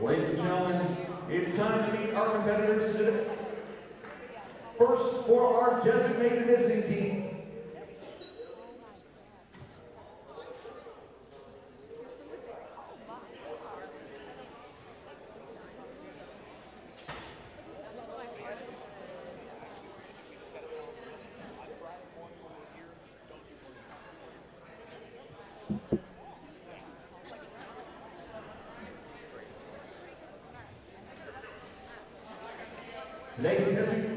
Ladies and gentlemen, it's time to meet our competitors today. First, for our designated visiting team. Today's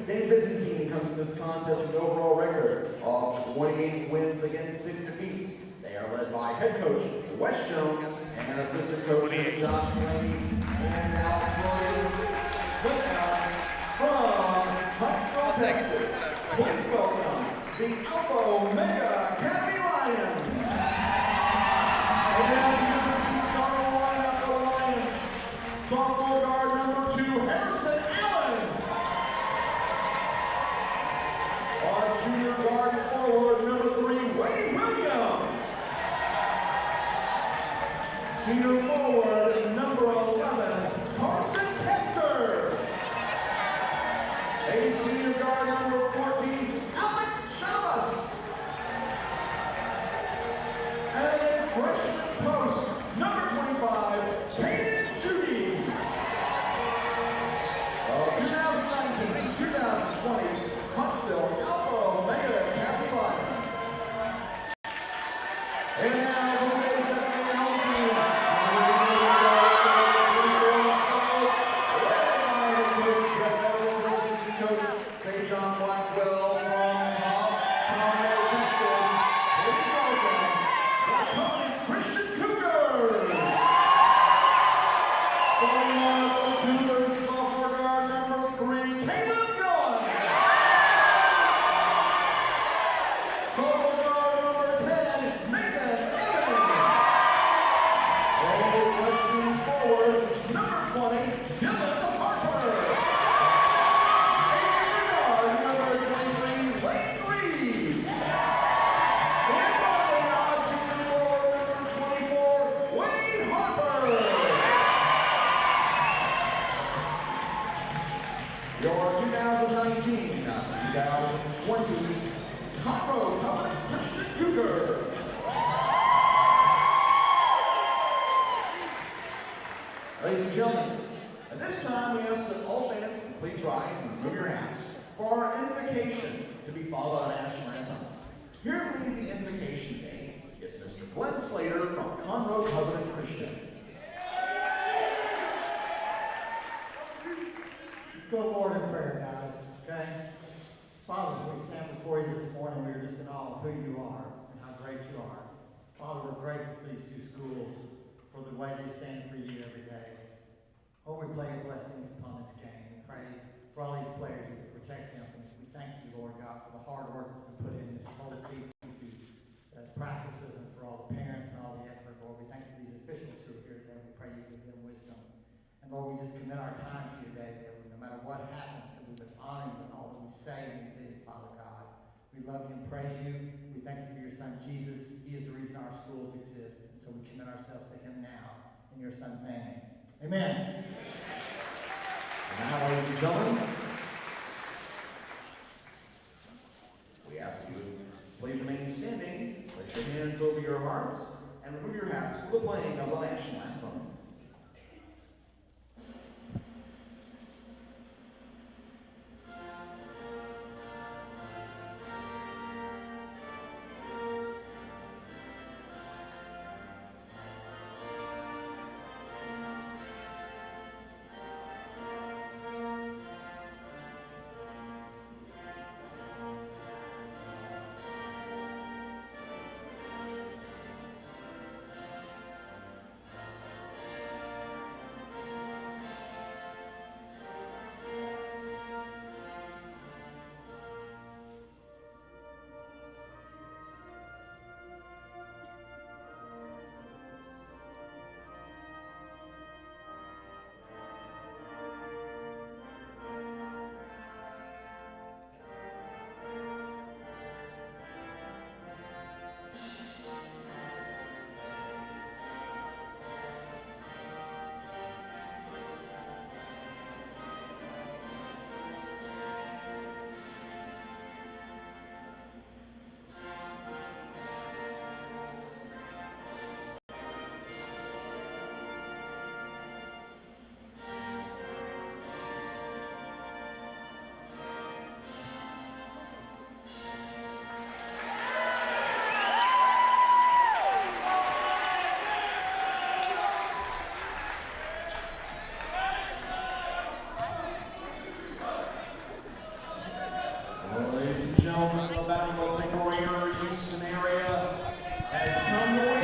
visiting team comes to this contest with an overall record of 28 wins against 6 defeats. They are led by head coach Wes Jones and assistant coach Josh Delaney and Alex from Huntsville, Texas. Please welcome the Alpha Omega Academy Lions. And now here to see starting lineup for the Lions. Sophomore guard number 2, Harrison Allen. Our junior guard forward number 3, Wayne Williams. Senior forward number 11, Carson Kester. A senior guard number 14, Alex Chavez. And a freshman post number 25, Peyton Judy. Of 2019-2020 Huntsville Alpha Omega Academy Lions. And now, the ladies and gentlemen, Coach St. John Blackwell from Conroe, Texas. Please welcome the Christian Cougars. Starting on the Cougars, sophomore guard number 3, Caleb Gunn. Sophomore guard number 10, Nathan Evans. And rushing forward, number 20, Dylan Harper. And guard number 23, Wayne Reeves. And finally, our junior forward number 24, Wayne Harper. Your 2019-2020 Conroe Covenant Christian Cougars. Ladies and gentlemen, at this time we ask that all fans please rise and remove your hats for our invocation to be followed by the national anthem. Here to lead the invocation day is Mr. Glenn Slater from Conroe Covenant Christian. Let's go forward in prayer, guys, okay? Father, we stand before you this morning. We are just in awe of who you are and how great you are. Father, we're grateful for these two schools, for the way they stand for you every day. Oh, we pray blessings upon this game. We pray for all these players, you protect them. We thank you, Lord God, for the hard work that's been put in this whole season, to practices, and for all the parents and all the effort, Lord. We thank you for these officials who are here today. We pray you give them wisdom. And Lord, we just commit our time to you today, that no matter what happens, that we would honor you in all that we say and do, Father God. We love you and praise you. We thank you for your son, Jesus. He is the reason our schools exist. And so we commit ourselves to him now, in your son's name. Amen. And now, ladies and gentlemen, we ask you to please remain standing, place your hands over your hearts, and remove your hats for the playing of the national anthem.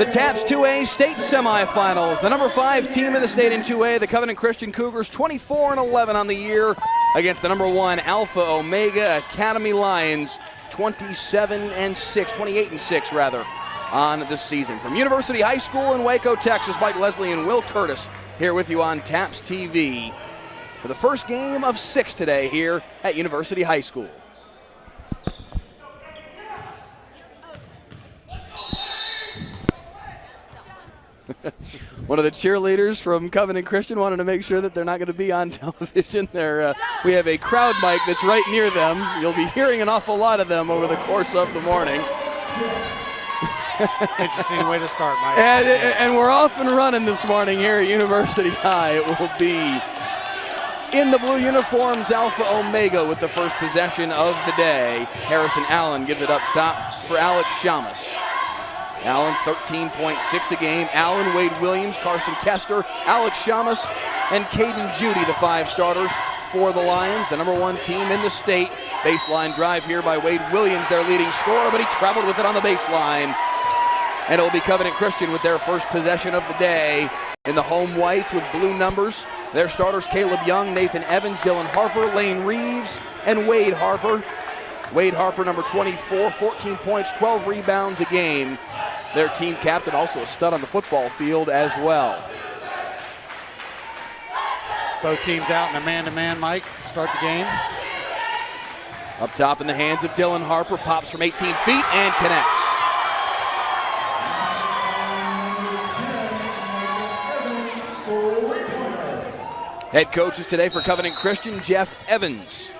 The TAPS 2A state semifinals. The number 5 team in the state in 2A, the Covenant Christian Cougars, 24-11 on the year against the number 1 Alpha Omega Academy Lions, 28-6 rather, on the season. From University High School in Waco, Texas, Mike Leslie and Will Curtis here with you on TAPS TV for the first game of 6 today here at University High School. One of the cheerleaders from Covenant Christian wanted to make sure that they're not going to be on television. We have a crowd mic that's right near them. You'll be hearing an awful lot of them over the course of the morning. Interesting way to start, Mike. And we're off and running this morning here at University High. It will be in the blue uniforms, Alpha Omega with the first possession of the day. Harrison Allen gives it up top for Alex Shamus. Allen, 13.6 a game. Allen, Wade Williams, Carson Kester, Alex Shamus, and Caden Judy, the 5 starters for the Lions, the number 1 team in the state. Baseline drive here by Wade Williams, their leading scorer, but he traveled with it on the baseline. And it will be Covenant Christian with their first possession of the day in the home whites with blue numbers. Their starters, Caleb Young, Nathan Evans, Dylan Harper, Lane Reeves, and Wade Harper. Wade Harper, number 24, 14 points, 12 rebounds a game. Their team captain, also a stud on the football field as well. Both teams out in a man-to-man, Mike, to start the game. Up top in the hands of Dylan Harper, pops from 18 feet and connects. Head coaches today for Covenant Christian, Jeff Evans.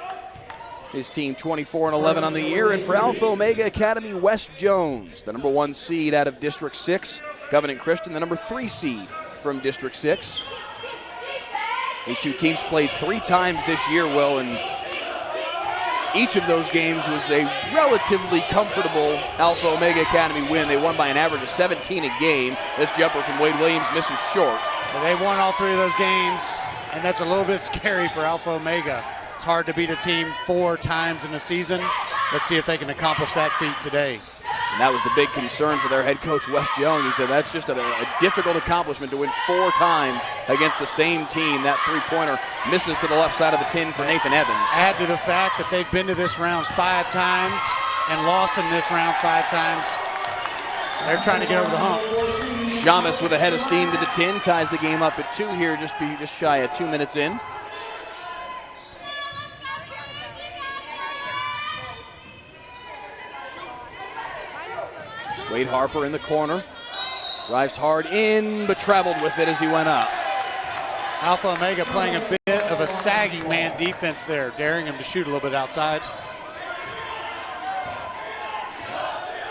His team 24-11 on the year. And for Alpha Omega Academy, Wes Jones, the number 1 seed out of District 6. Covenant Christian, the number 3 seed from District 6. These two teams played 3 times this year, Will, and each of those games was a relatively comfortable Alpha Omega Academy win. They won by an average of 17 a game. This jumper from Wade Williams misses short. Well, they won all 3 of those games, and that's a little bit scary for Alpha Omega. It's hard to beat a team 4 times in a season. Let's see if they can accomplish that feat today. And that was the big concern for their head coach, Wes Jones. He said that's just a difficult accomplishment to win 4 times against the same team. That 3-pointer misses to the left side of the tin for Nathan Evans. Add to the fact that they've been to this round 5 times and lost in this round 5 times. They're trying to get over the hump. Shamus with a head of steam to the tin, ties the game up at 2 here, just shy of 2 minutes in. Wade Harper in the corner. Drives hard in, but traveled with it as he went up. Alpha Omega playing a bit of a sagging man defense there, daring him to shoot a little bit outside.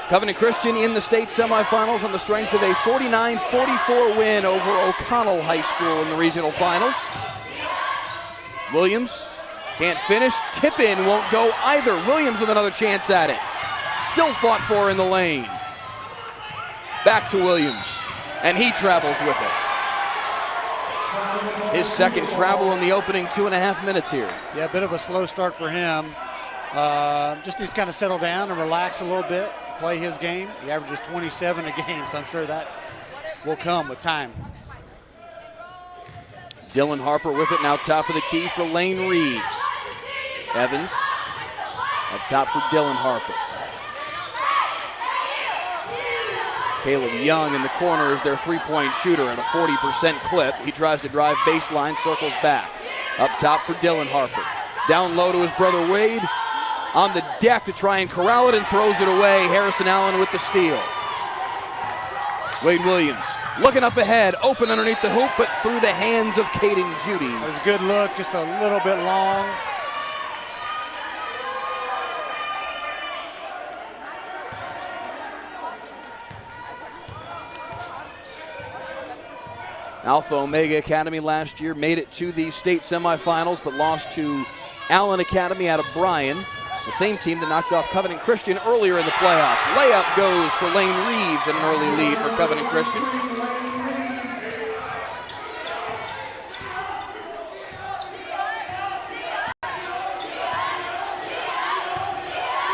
Covenant Christian in the state semifinals on the strength of a 49-44 win over O'Connell High School in the regional finals. Williams can't finish. Tip in won't go either. Williams with another chance at it. Still fought for in the lane. Back to Williams, and he travels with it. His second travel in the opening 2.5 minutes here. Yeah, a bit of a slow start for him. Just needs to kind of settle down and relax a little bit, play his game. He averages 27 a game, so I'm sure that will come with time. Dylan Harper with it, now top of the key for Lane Reeves. Evans up top for Dylan Harper. Caleb Young in the corner is their 3-point shooter at a 40% clip. He tries to drive baseline, circles back. Up top for Dylan Harper. Down low to his brother Wade. On the deck to try and corral it and throws it away. Harrison Allen with the steal. Wade Williams looking up ahead, open underneath the hoop, but through the hands of Caden Judy. It was a good look, just a little bit long. Alpha Omega Academy last year made it to the state semifinals, but lost to Allen Academy out of Bryan, the same team that knocked off Covenant Christian earlier in the playoffs. Layup goes for Lane Reeves, and an early lead for Covenant Christian.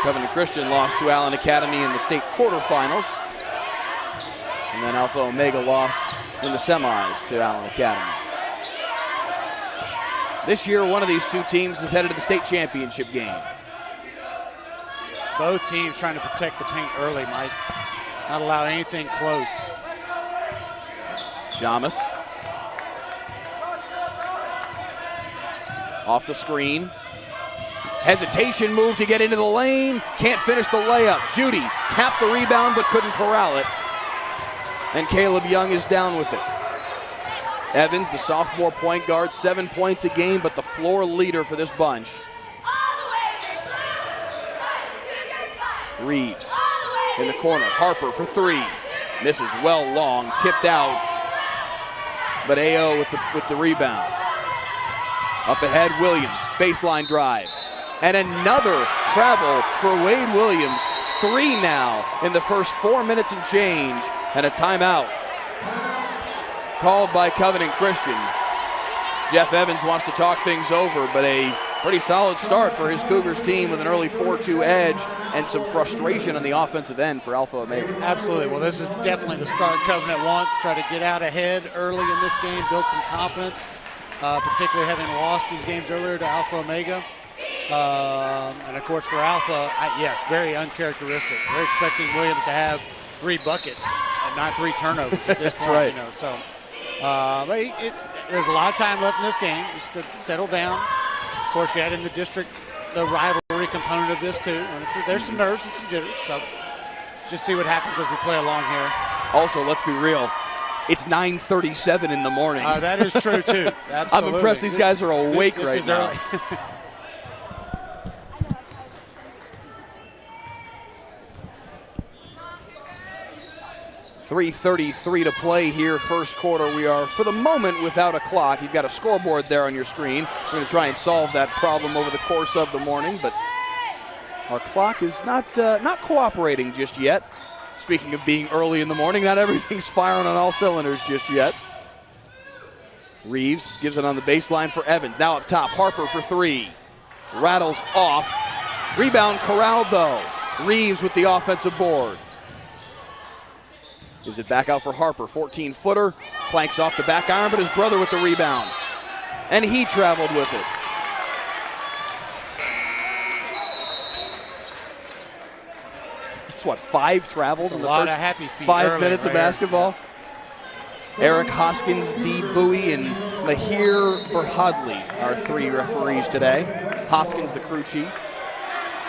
Covenant Christian lost to Allen Academy in the state quarterfinals. And then Alpha Omega lost in the semis to Allen Academy. This year, one of these two teams is headed to the state championship game. Both teams trying to protect the paint early, Mike. Not allow anything close. Jamas. Off the screen. Hesitation move to get into the lane. Can't finish the layup. Judy tapped the rebound but couldn't corral it. And Caleb Young is down with it. Evans, the sophomore point guard, 7 points a game, but the floor leader for this bunch. Reeves in the corner. Harper for three. Misses well long, tipped out. But AO with the rebound. Up ahead, Williams, baseline drive. And another travel for Wade Williams. 3 now in the first 4 minutes and change. And a timeout called by Covenant Christian. Jeff Evans wants to talk things over, but a pretty solid start for his Cougars team with an early 4-2 edge and some frustration on the offensive end for Alpha Omega. Absolutely. Well, this is definitely the start Covenant wants. Try to get out ahead early in this game, build some confidence, particularly having lost these games earlier to Alpha Omega. And, of course, for Alpha, yes, very uncharacteristic. We're expecting Williams to have 3 buckets and not 3 turnovers at this That's point. right. You know, so, but there's a lot of time left in this game just to settle down. Of course, you add in the district, the rivalry component of this, too. And there's some nerves and some jitters, so just see what happens as we play along here. Also, let's be real. It's 9:37 in the morning. That is true, too. Absolutely. I'm impressed these guys are awake this right is now. Early. 3:33 to play here, first quarter. We are, for the moment, without a clock. You've got a scoreboard there on your screen. We're going to try and solve that problem over the course of the morning, but our clock is not cooperating just yet. Speaking of being early in the morning, not everything's firing on all cylinders just yet. Reeves gives it on the baseline for Evans. Now up top, Harper for 3. Rattles off. Rebound corralled, though. Reeves with the offensive board. Gives it back out for Harper, 14-footer. Clanks off the back iron, but his brother with the rebound. And he traveled with it. It's what, 5 travels in the first happy feet 5 minutes right of basketball? Eric Hoskins, Dee Bowie, and Mahir Berhadli are 3 referees today. Hoskins, the crew chief.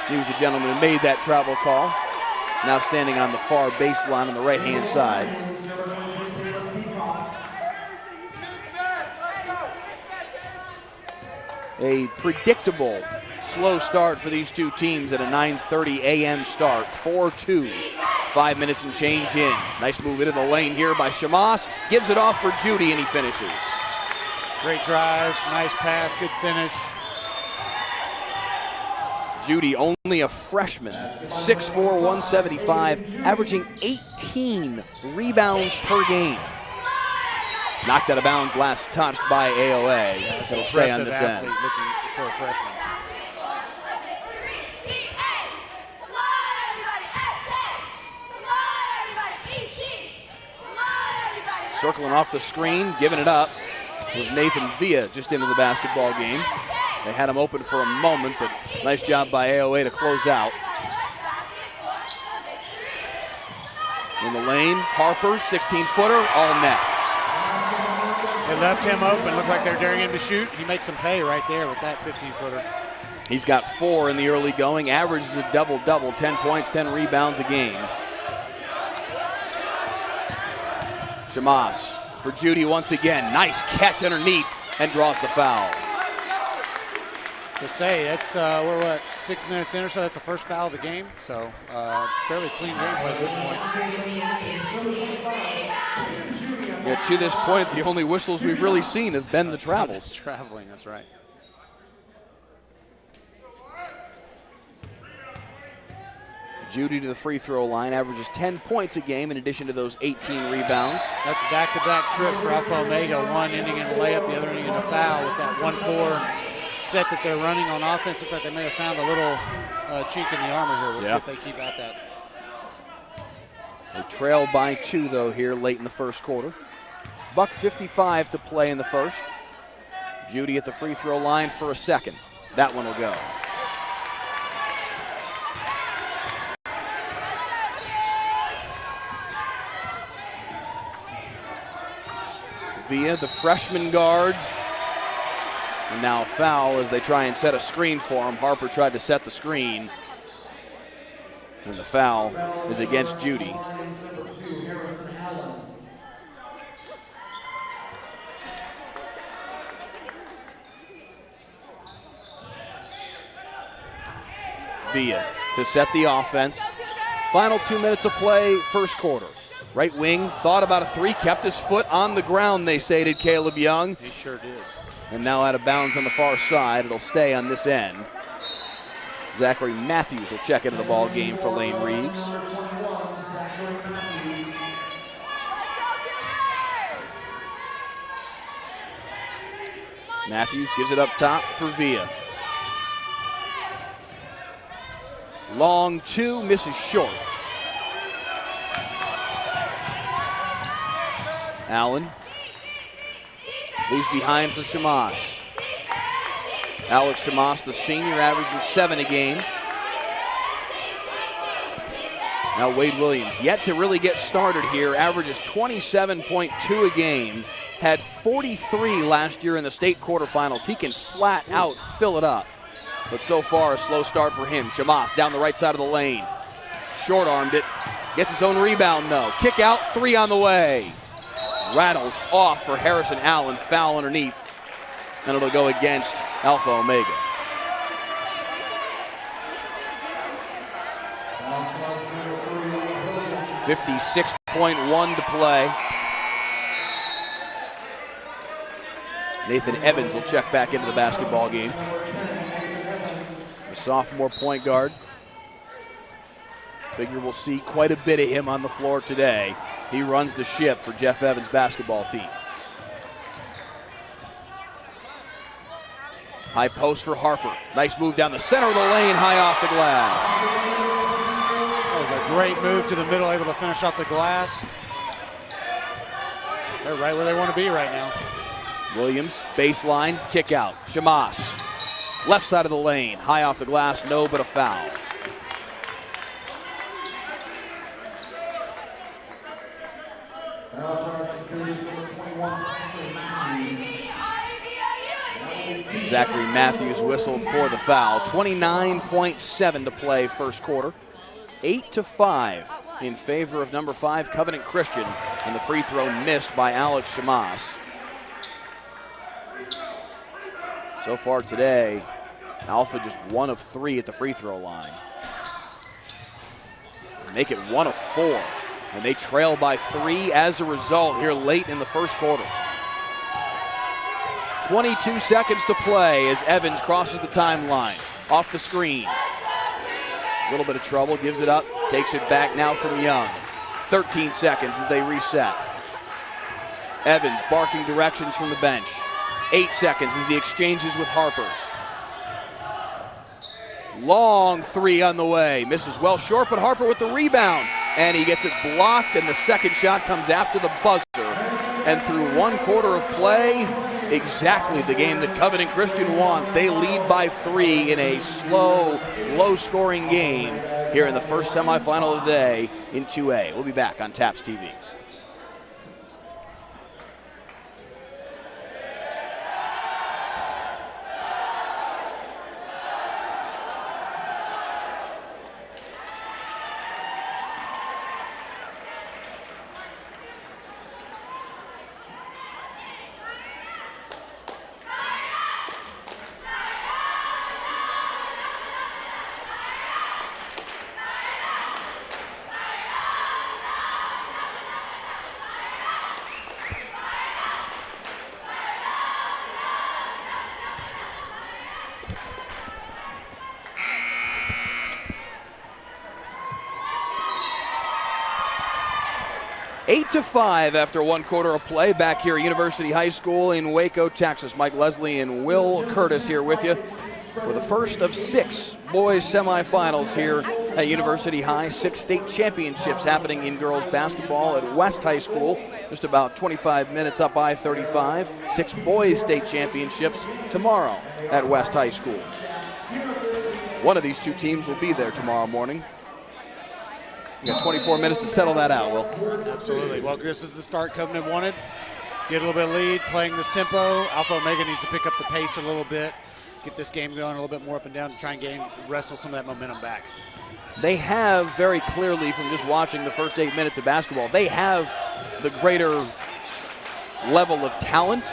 He was the gentleman who made that travel call. Now standing on the far baseline on the right-hand side. A predictable slow start for these two teams at a 9:30 a.m. start. 4-2, 5 minutes and change in. Nice move into the lane here by Shamas. Gives it off for Judy, and he finishes. Great drive, nice pass, good finish. Judy, only a freshman, 6'4", 175, averaging 18 rebounds per game. Knocked out of bounds last touched by AOA. That's It'll an stay on impressive this athlete end. looking for a freshman. Circling off the screen, giving it up, was Nathan Villa just into the basketball game. They had him open for a moment, but nice job by AOA to close out. In the lane, Harper, 16-footer, all net. They left him open, looked like they're daring him to shoot. He makes some pay right there with that 15-footer. He's got 4 in the early going, averages a double-double, 10 points, 10 rebounds a game. Shamas for Judy once again. Nice catch underneath and draws the foul. To say, that's we're what, 6 minutes in or so. That's the first foul of the game. So fairly clean gameplay at this point. Yeah, to this point, the only whistles we've really seen have been the travels. Traveling, that's right. Judy to the free throw line, averages 10 points a game in addition to those 18 rebounds. That's back-to-back trips for Alpha Omega. One ending in a layup, the other ending in a foul with that 1-4 set that they're running on offense. Looks like they may have found a little chink in the armor here. We'll see if they keep at that. They trail by 2, though, here late in the first quarter. $1:55 to play in the first. Judy at the free throw line for a second. That one will go. Via the freshman guard. And now a foul as they try and set a screen for him. Harper tried to set the screen. And the foul is against Judy. Via to set the offense. Final 2 minutes of play, first quarter. Right wing, thought about a three, kept his foot on the ground, they say, did Caleb Young. He sure did. And now out of bounds on the far side. It'll stay on this end. Zachary Matthews will check into the ball game for Lane Reeves. Matthews gives it up top for Via. Long 2, misses short. Allen leaves behind for Shamas. Alex Shamas, the senior, averaging 7 a game. Now Wade Williams, yet to really get started here, averages 27.2 a game. Had 43 last year in the state quarterfinals. He can flat out fill it up. But so far, a slow start for him. Shamas down the right side of the lane. Short-armed it. Gets his own rebound, though. Kick out, 3 on the way. Rattles off for Harrison Allen. Foul underneath. And it'll go against Alpha Omega. .1 to play. Nathan Evans will check back into the basketball game. The sophomore point guard. Figure we'll see quite a bit of him on the floor today. He runs the ship for Jeff Evans' basketball team. High post for Harper. Nice move down the center of the lane, high off the glass. That was a great move to the middle, able to finish off the glass. They're right where they want to be right now. Williams, baseline, kick out. Shamas, left side of the lane, high off the glass, no, but a foul. Zachary Matthews whistled for the foul. 29.7 to play first quarter. 8-5 in favor of number 5 Covenant Christian, and the free throw missed by Alex Shamas. So far today, Alpha just 1 of 3 at the free throw line. Make it 1 of 4, and they trail by 3 as a result here late in the first quarter. 22 seconds to play as Evans crosses the timeline. Off the screen. A little bit of trouble, gives it up, takes it back now from Young. 13 seconds as they reset. Evans barking directions from the bench. 8 seconds as he exchanges with Harper. Long 3 on the way. Misses well short, but Harper with the rebound. And he gets it blocked, and the second shot comes after the buzzer. And through 1 quarter of play, exactly the game that Covenant Christian wants. They lead by 3 in a slow, low-scoring game here in the first semifinal of the day in 2A. We'll be back on TAPS TV. Eight to 5 after 1 quarter of play back here at University High School in Waco, Texas. Mike Leslie and Will Curtis here with you for the first of 6 boys semifinals here At University High, 6 state championships happening in girls basketball at West High School, just about 25 minutes up I-35. 6 boys state championships tomorrow at West High School. One of these 2 teams will be there tomorrow morning. You got 24 minutes to settle that out, Will. Absolutely. Well, this is the start Covenant wanted. Get a little bit of lead, playing this tempo. Alpha Omega needs to pick up the pace a little bit, get this game going a little bit more up and down, to try and wrestle some of that momentum back. They have very clearly, from just watching the first 8 minutes of basketball, they have the greater level of talent.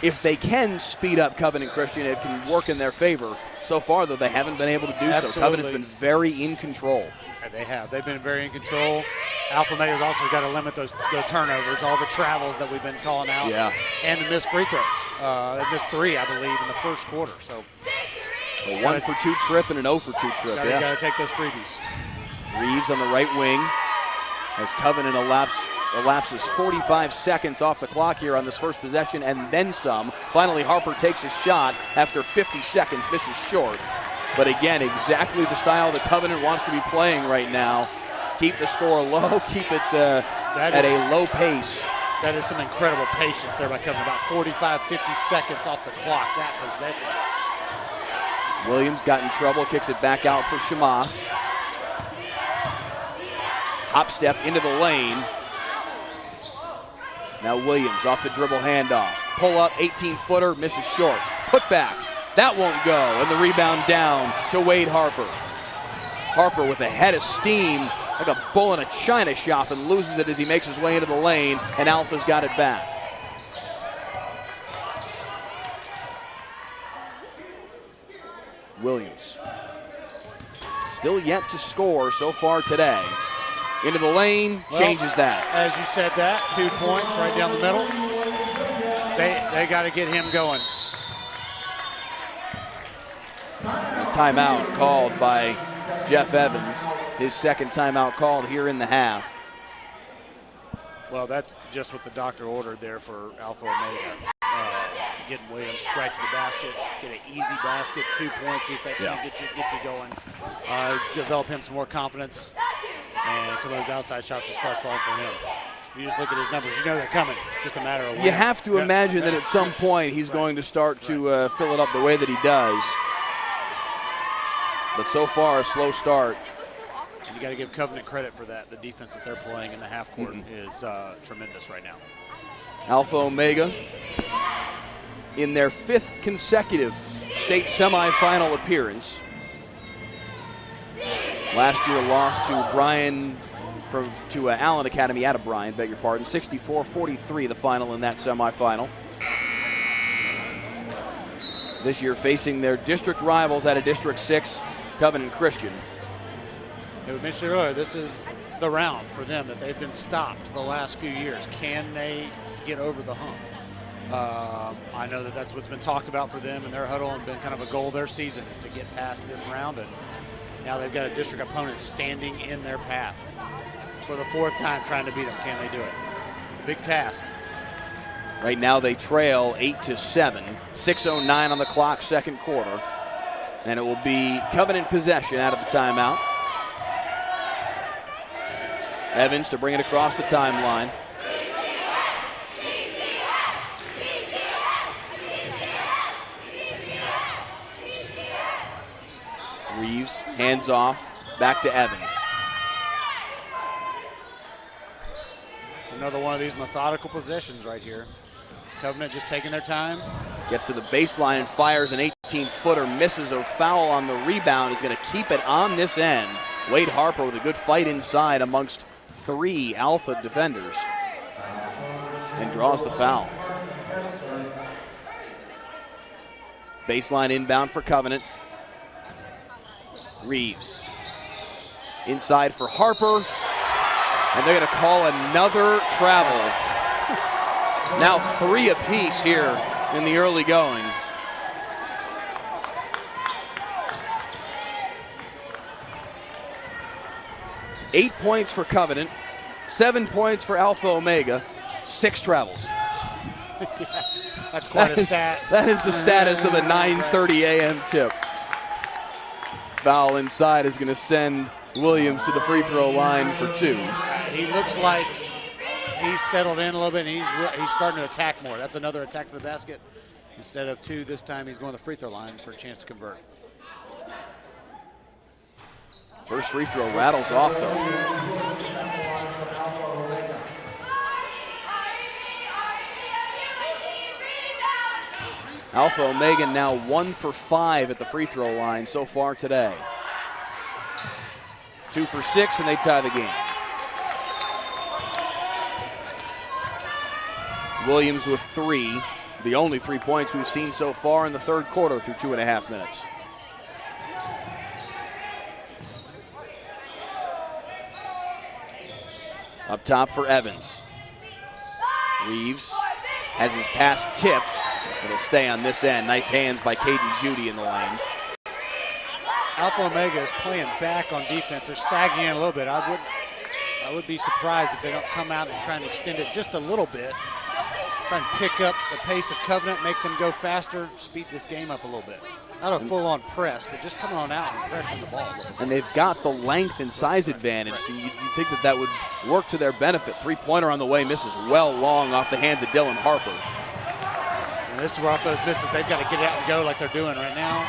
If they can speed up Covenant Christian, it can work in their favor. So far, though, they haven't been able to do so. Covenant's been very in control. Yeah, they have. They've been very in control. Alpha Omega's also got to limit those turnovers, all the travels that we've been calling out, and the missed free throws. They missed 3, I believe, in the first quarter. So a 1 for 2 trip and an 0 for 2 trip. You got to take those freebies. Reeves on the right wing as Covenant elapses 45 seconds off the clock here on this first possession and then some. Finally, Harper takes a shot after 50 seconds, misses short. But again, exactly the style the Covenant wants to be playing right now. Keep the score low, keep it at a low pace. That is some incredible patience there by Covenant. About 45, 50 seconds off the clock, that possession. Williams got in trouble, kicks it back out for Shamas. Hop step into the lane. Now Williams off the dribble handoff. Pull up, 18-footer, misses short. Put back, that won't go. And the rebound down to Wade Harper. Harper with a head of steam, like a bull in a china shop, and loses it as he makes his way into the lane, and Alpha's got it back. Williams still yet to score so far today. Into the lane, changes that. As you said that, 2 points right down the middle. They got to get him going. A timeout called by Jeff Evans. His second timeout called here in the half. Well, that's just what the doctor ordered there for Alpha Omega. Getting Williams right to the basket, get an easy basket, 2 points, see if that can get you going. Develop him some more confidence, and some of those outside shots will start falling for him. You just look at his numbers, you know they're coming. It's just a matter of when. You have to imagine that at some point he's going to start to fill it up the way that he does. But so far, a slow start. And you got to give Covenant credit for that. The defense that they're playing in the half court is tremendous right now. Alpha Omega in their 5th consecutive state semifinal appearance. Last year lost to Allen Academy out of Bryan, beg your pardon. 64-43 the final in that semifinal. This year facing their district rivals at a District 6, Covenant Christian. We mentioned earlier, this is the round for them that they've been stopped the last few years. Can they get over the hump? I know that that's what's been talked about for them in their huddle and been kind of a goal of their season is to get past this round. And now they've got a district opponent standing in their path for the 4th time trying to beat them. Can they do it? It's a big task. Right now they trail 8-7. 6:09 on the clock, second quarter. And it will be Covenant possession out of the timeout. Evans to bring it across the timeline. Reeves, hands off, back to Evans. Another one of these methodical possessions right here. Covenant just taking their time. Gets to the baseline and fires an 18-footer, misses a foul on the rebound. Is going to keep it on this end. Wade Harper with a good fight inside amongst 3 Alpha defenders and draws the foul. Baseline inbound for Covenant. Reeves inside for Harper, and they're going to call another travel. Now 3 apiece here in the early going. Eight points for Covenant, 7 points for Alpha Omega, 6 travels. That's quite a stat. That is the status of a 9:30 a.m. tip. foul inside is going to send Williams to the free throw line for 2. He looks like he's settled in a little bit, and he's starting to attack more. That's another attack to the basket. Instead of 2 this time, he's going to the free throw line for a chance to convert. First free throw rattles off, though. Alpha Omega now 1 for 5 at the free throw line so far today. 2 for 6, and they tie the game. Williams with 3, the only 3 points we've seen so far in the third quarter through 2.5 minutes. Up top for Evans. Reeves has his pass tipped. It'll stay on this end. Nice hands by Caden Judy in the lane. Alpha Omega is playing back on defense. They're sagging in a little bit. I would be surprised if they don't come out and try and extend it just a little bit. Try and pick up the pace of Covenant, make them go faster, speed this game up a little bit. Not a full-on press, but just coming on out and pressuring the ball a little bit. And they've got the length and size advantage, so you'd think that would work to their benefit. Three-pointer on the way, misses well long off the hands of Dylan Harper. And this is where off those misses, they've got to get out and go like they're doing right now.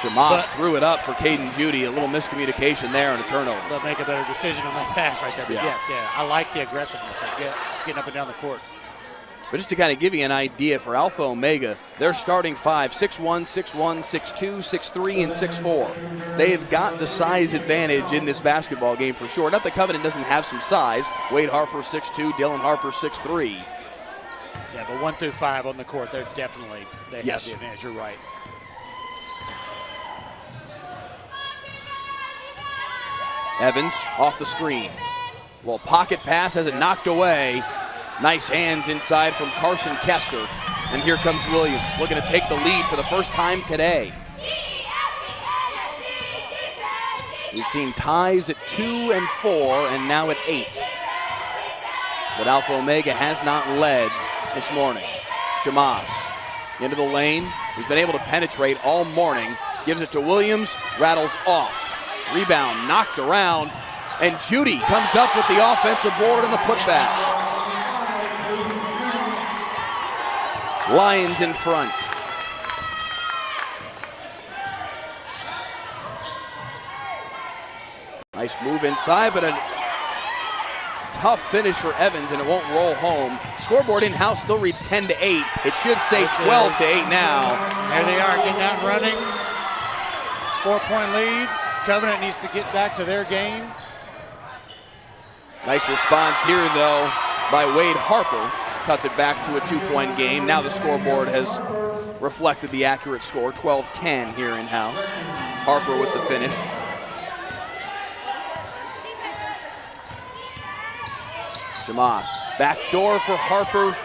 Shamas threw it up for Caden Judy. A little miscommunication there and a turnover. They'll make a better decision on that pass right there. But yes, I like the aggressiveness of getting up and down the court. But just to kind of give you an idea for Alpha Omega, their starting 5, 6'1", 6'1", 6'2", 6'3", and 6'4". They've got the size advantage in this basketball game for sure. Not that Covenant doesn't have some size. Wade Harper 6'2", Dylan Harper 6'3". Yeah, but 1 through 5 on the court, they have the advantage. You're right. Evans off the screen. Well, pocket pass has it knocked away. Nice hands inside from Carson Kester. And here comes Williams, looking to take the lead for the first time today. We've seen ties at 2 and 4 and now at 8. But Alpha Omega has not led this morning. Shamas into the lane. He's been able to penetrate all morning. Gives it to Williams, rattles off. Rebound knocked around, and Judy comes up with the offensive board and the putback. Lions in front. Nice move inside, but a tough finish for Evans, and it won't roll home. Scoreboard in-house still reads 10-8. It should say 12-8 now. There they are, getting out and running. 4-point lead. Covenant needs to get back to their game. Nice response here, though, by Wade Harper. Cuts it back to a 2-point game. Now the scoreboard has reflected the accurate score, 12-10 here in-house. Harper with the finish. Shamas, back door for Harper.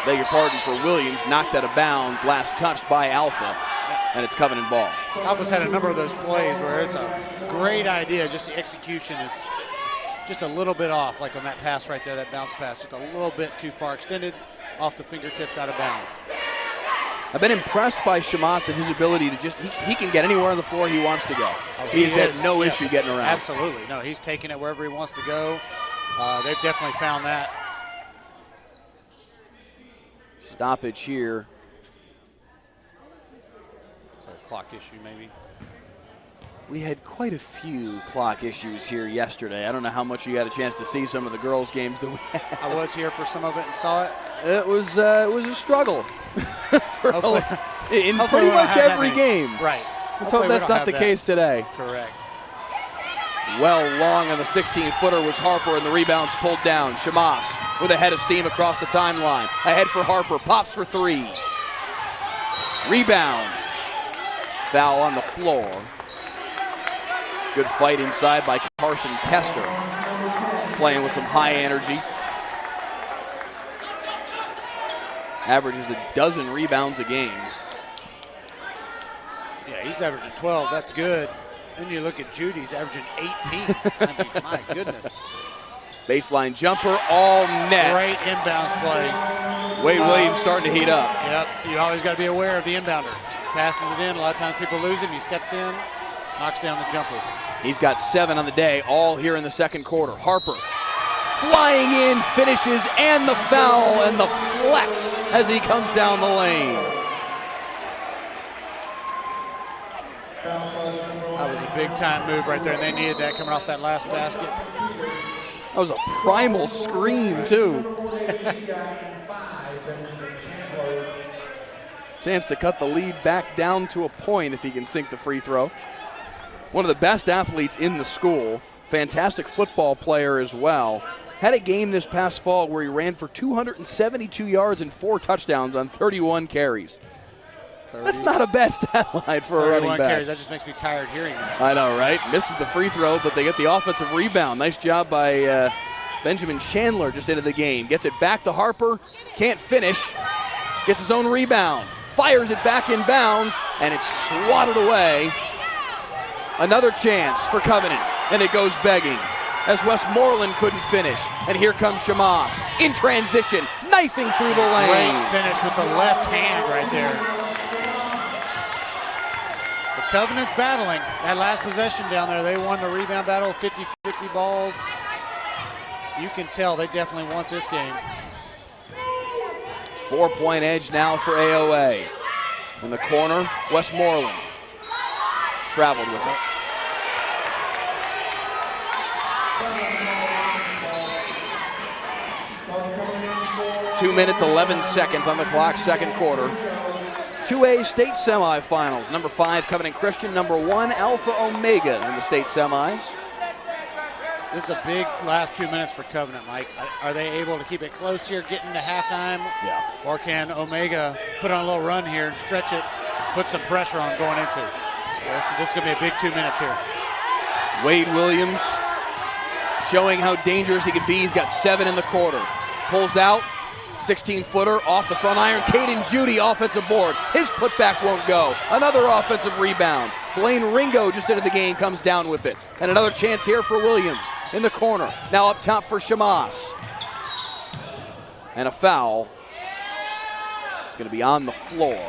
Beg your pardon, for Williams, knocked out of bounds, last touched by Alpha, and it's Covenant ball. Alpha's had a number of those plays where it's a great idea, just the execution is just a little bit off, like on that pass right there, that bounce pass, just a little bit too far extended, off the fingertips, out of bounds. I've been impressed by Shamas and his ability to just, he can get anywhere on the floor he wants to go. He's had no issue getting around. Absolutely. No, he's taking it wherever he wants to go. They've definitely found that. Stoppage here. It's a clock issue, maybe. We had quite a few clock issues here yesterday. I don't know how much you got a chance to see some of the girls' games that we had. I was here for some of it and saw it. It was a struggle in pretty much every game. Right. Let's hope that's not the case today. Correct. Well long on the 16-footer was Harper, and the rebound's pulled down. Shamas with a head of steam across the timeline. Ahead for Harper, pops for 3. Rebound. Foul on the floor. Good fight inside by Carson Kester. Playing with some high energy. Averages 12 rebounds a game. Yeah, he's averaging 12. That's good. Then you look at Judy's averaging 18. I mean, my goodness. Baseline jumper, all net. Great inbounds play. Wade Williams starting to heat up. Yep, you always got to be aware of the inbounder. passes it in. A lot of times people lose him. He steps in, knocks down the jumper. He's got 7 on the day, all here in the second quarter. Harper flying in, finishes, and the foul, and the flex as he comes down the lane. That was a big-time move right there, and they needed that coming off that last basket. That was a primal scream, too. Chance to cut the lead back down to a point if he can sink the free throw. One of the best athletes in the school, fantastic football player as well. Had a game this past fall where he ran for 272 yards and 4 touchdowns on 31 carries. That's not a bad stat line for a running back. Carries. That just makes me tired hearing that. I know, right? Misses the free throw, but they get the offensive rebound. Nice job by Benjamin Chandler just into the game. Gets it back to Harper. Can't finish. Gets his own rebound. Fires it back in bounds, and it's swatted away. Another chance for Covenant, and it goes begging as Westmoreland couldn't finish. And here comes Shamas in transition, knifing through the lane. Great finish with the left hand right there. The Covenant's battling. That last possession down there, they won the rebound battle, 50-50 balls. You can tell they definitely want this game. 4-point edge now for AOA. In the corner, Westmoreland traveled with it. 2 minutes, 11 seconds on the clock, second quarter. 2A state semifinals. Number 5, Covenant Christian. Number 1, Alpha Omega in the state semis. This is a big last 2 minutes for Covenant, Mike. Are they able to keep it close here, getting to halftime? Yeah. Or can Omega put on a little run here and stretch it, put some pressure on going into? This is going to be a big 2 minutes here. Wade Williams showing how dangerous he can be. He's got 7 in the quarter. Pulls out, 16-footer off the front iron. Caden Judy, offensive board. His putback won't go. Another offensive rebound. Blaine Ringo just into the game, comes down with it. And another chance here for Williams in the corner. Now up top for Shamas. And a foul. It's going to be on the floor.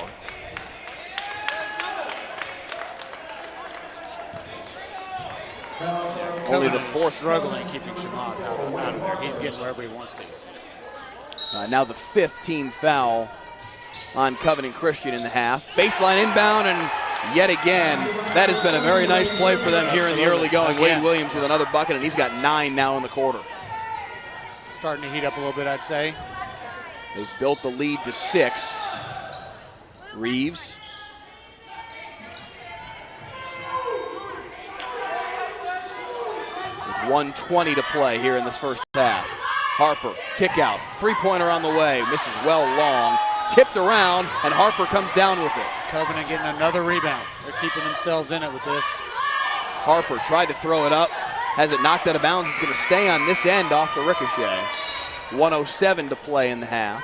Only the fourth. Struggling keeping Shamas out of there. He's getting wherever he wants to. Now the 5th team foul on Covenant Christian in the half. Baseline inbound, and yet again, that has been a very nice play for them here in the early going. Wade Williams with another bucket, and he's got 9 now in the quarter. Starting to heat up a little bit, I'd say. They've built the lead to 6. Reeves. With 1:20 to play here in this first half. Harper, kick out, 3-pointer on the way, misses well long, tipped around, and Harper comes down with it. Covenant getting another rebound. They're keeping themselves in it with this. Harper tried to throw it up, has it knocked out of bounds. It's going to stay on this end off the ricochet. 1:07 to play in the half.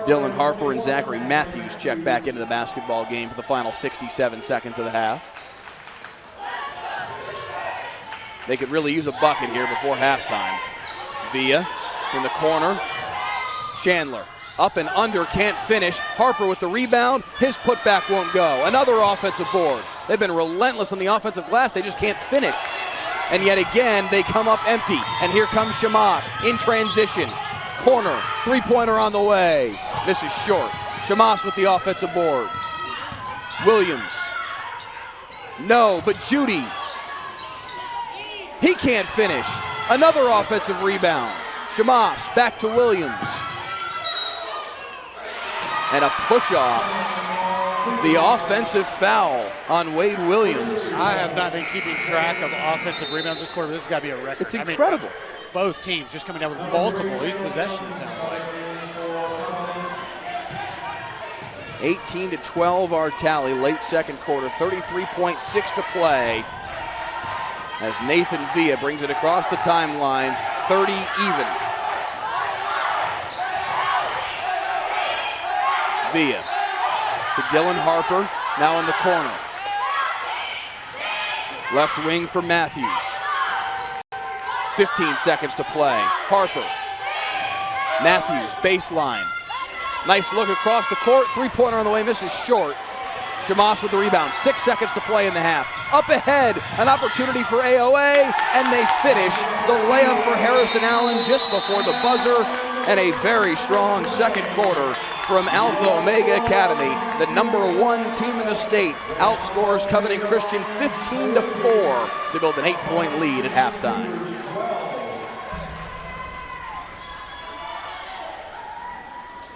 Dylan Harper and Zachary Matthews check back into the basketball game for the final 67 seconds of the half. They could really use a bucket here before halftime. Villa in the corner. Chandler up and under, can't finish. Harper with the rebound. His putback won't go. Another offensive board. They've been relentless on the offensive glass. They just can't finish. And yet again, they come up empty. And here comes Shamas in transition. Corner, 3-pointer on the way. This is short. Shamas with the offensive board. Williams. No, but Judy. He can't finish. Another offensive rebound. Shamas back to Williams. And a push-off. The offensive foul on Wade Williams. I have not been keeping track of offensive rebounds this quarter, but this has got to be a record. It's incredible. Both teams just coming down with multiple each possession, it sounds like. 18-12 our tally, late second quarter, 33.6 to play. As Nathan Villa brings it across the timeline, 30 even. Villa to Dylan Harper, now in the corner. Left wing for Matthews. 15 seconds to play. Harper. Matthews, baseline. Nice look across the court. Three-pointer on the way, misses short. Shamas with the rebound. 6 seconds to play in the half. Up ahead, an opportunity for AOA, and they finish the layup for Harrison Allen just before the buzzer, and a very strong second quarter from Alpha Omega Academy. The #1 team in the state outscores Covenant Christian 15-4 to build an 8-point lead at halftime.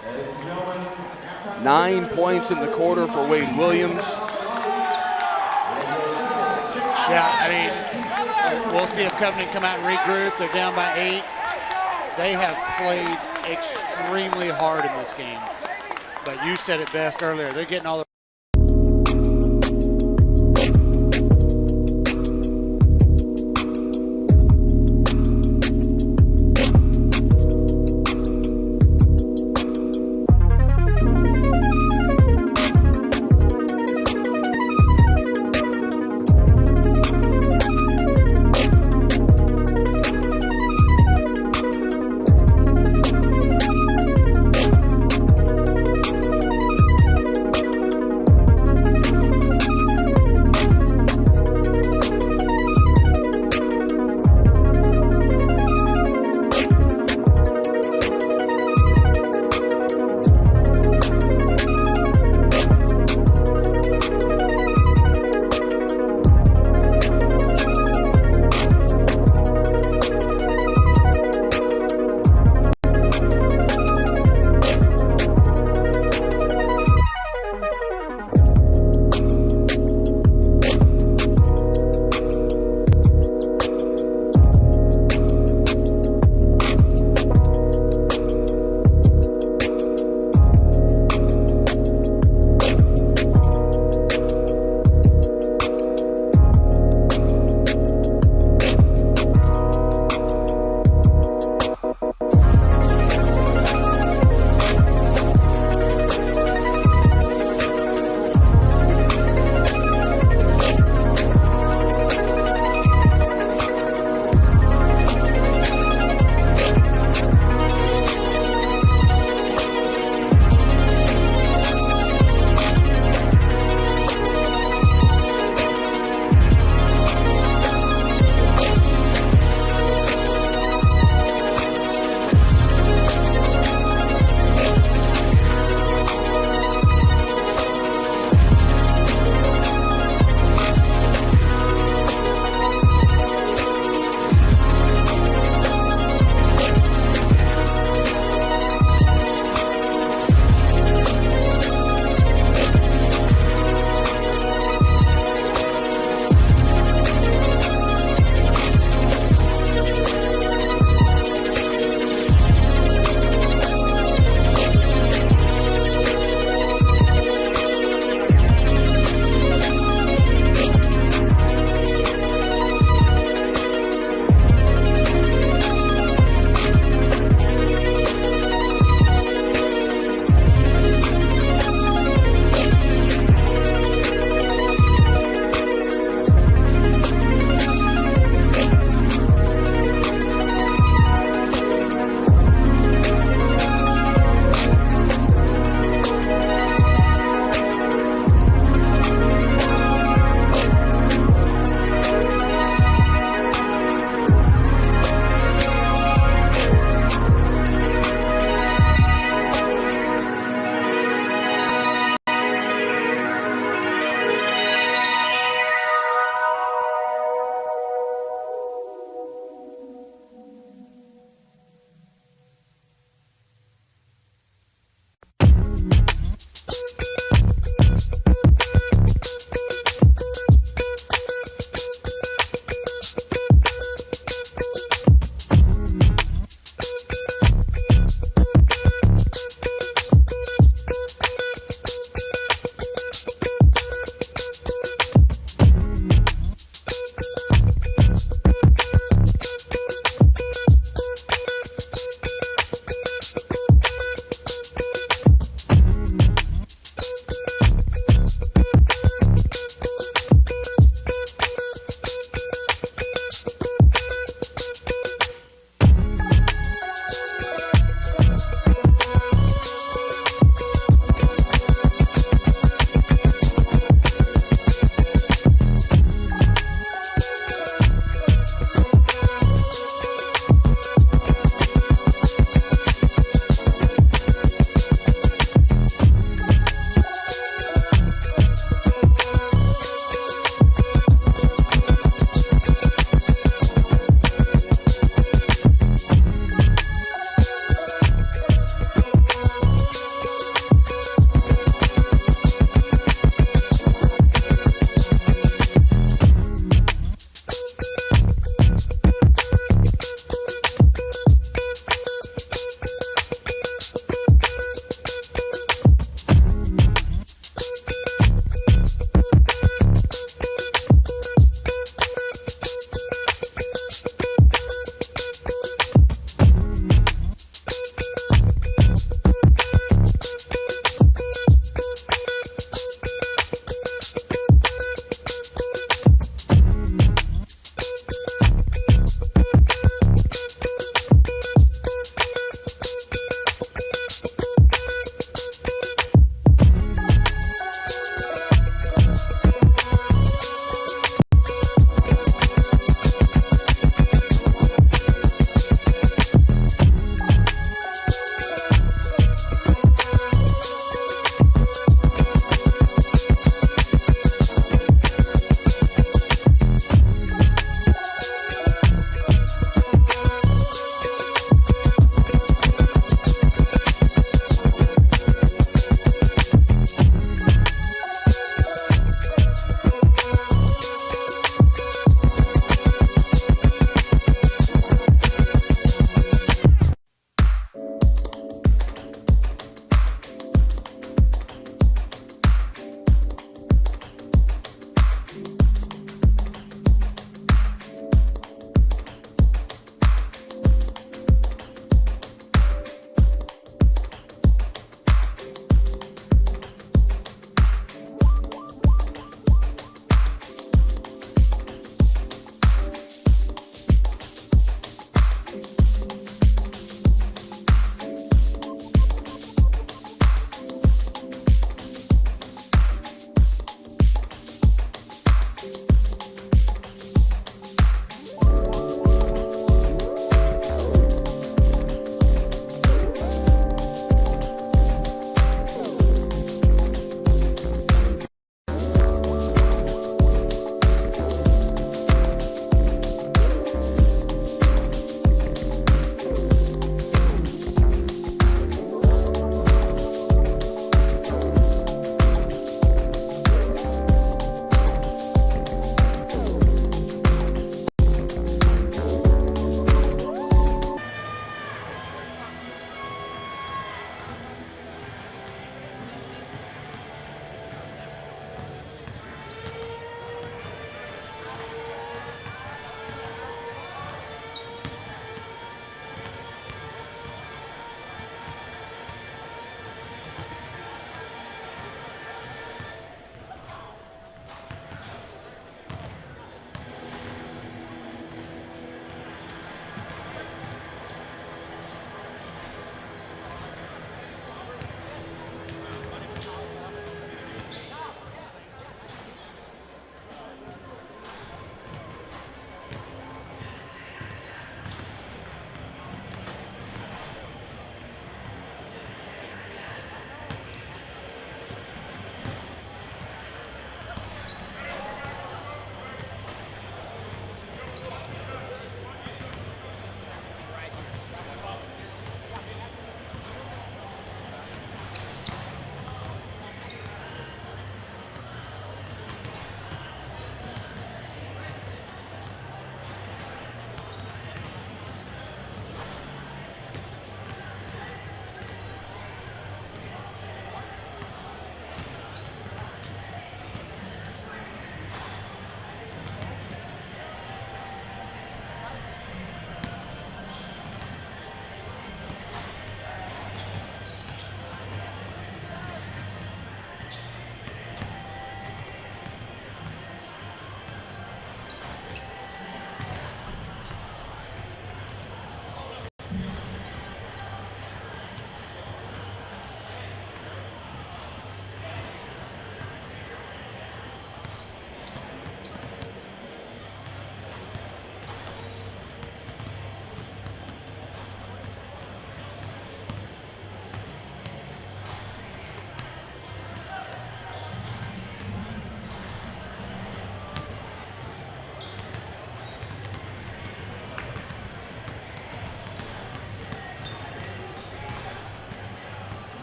Ladies and gentlemen, 9 points in the quarter for Wade Williams. Yeah, I mean, we'll see if Covenant come out and regroup. They're down by 8. They have played extremely hard in this game. But you said it best earlier. They're getting all the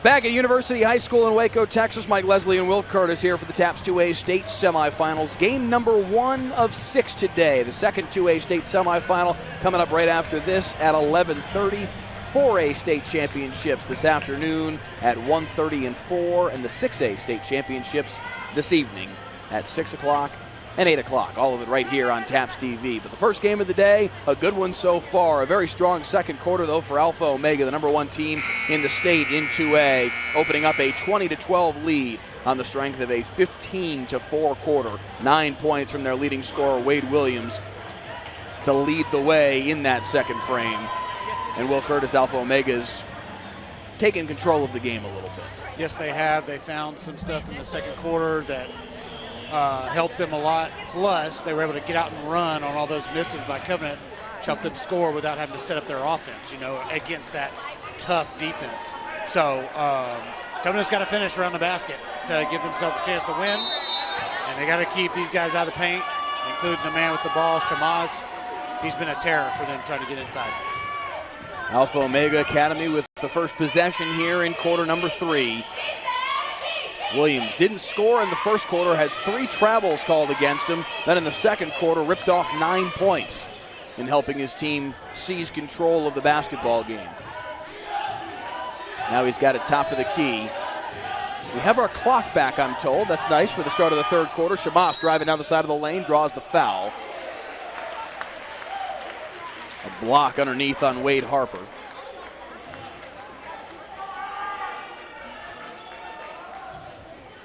Back at University High School in Waco, Texas, Mike Leslie and Will Curtis here for the TAPS 2A state semifinals. Game number 1 of 6 today. The second 2A state semifinal coming up right after this at 11:30. 4A state championships this afternoon at 1:30 and 4, and the 6A state championships this evening at 6 o'clock and 8 o'clock. All of it right here on TAPS TV. But the first game of the day, a good one so far. A very strong second quarter, though, for Alpha Omega, the number 1 team in the state in 2A, opening up a 20-12 lead on the strength of a 15-4 quarter. 9 points from their leading scorer, Wade Williams, to lead the way in that second frame. And Will Curtis, Alpha Omega's taken control of the game a little bit. Yes, they have. They found some stuff in the second quarter that helped them a lot. Plus, they were able to get out and run on all those misses by Covenant, which helped them score without having to set up their offense, against that tough defense. So Covenant's got to finish around the basket to give themselves a chance to win. And they got to keep these guys out of the paint, including the man with the ball, Shamaz. He's been a terror for them trying to get inside. Alpha Omega Academy with the first possession here in quarter number 3. Williams didn't score in the first quarter, had 3 travels called against him. Then in the second quarter, ripped off 9 points in helping his team seize control of the basketball game. Now he's got it top of the key. We have our clock back, I'm told. That's nice for the start of the third quarter. Shabazz driving down the side of the lane, draws the foul. A block underneath on Wade Harper.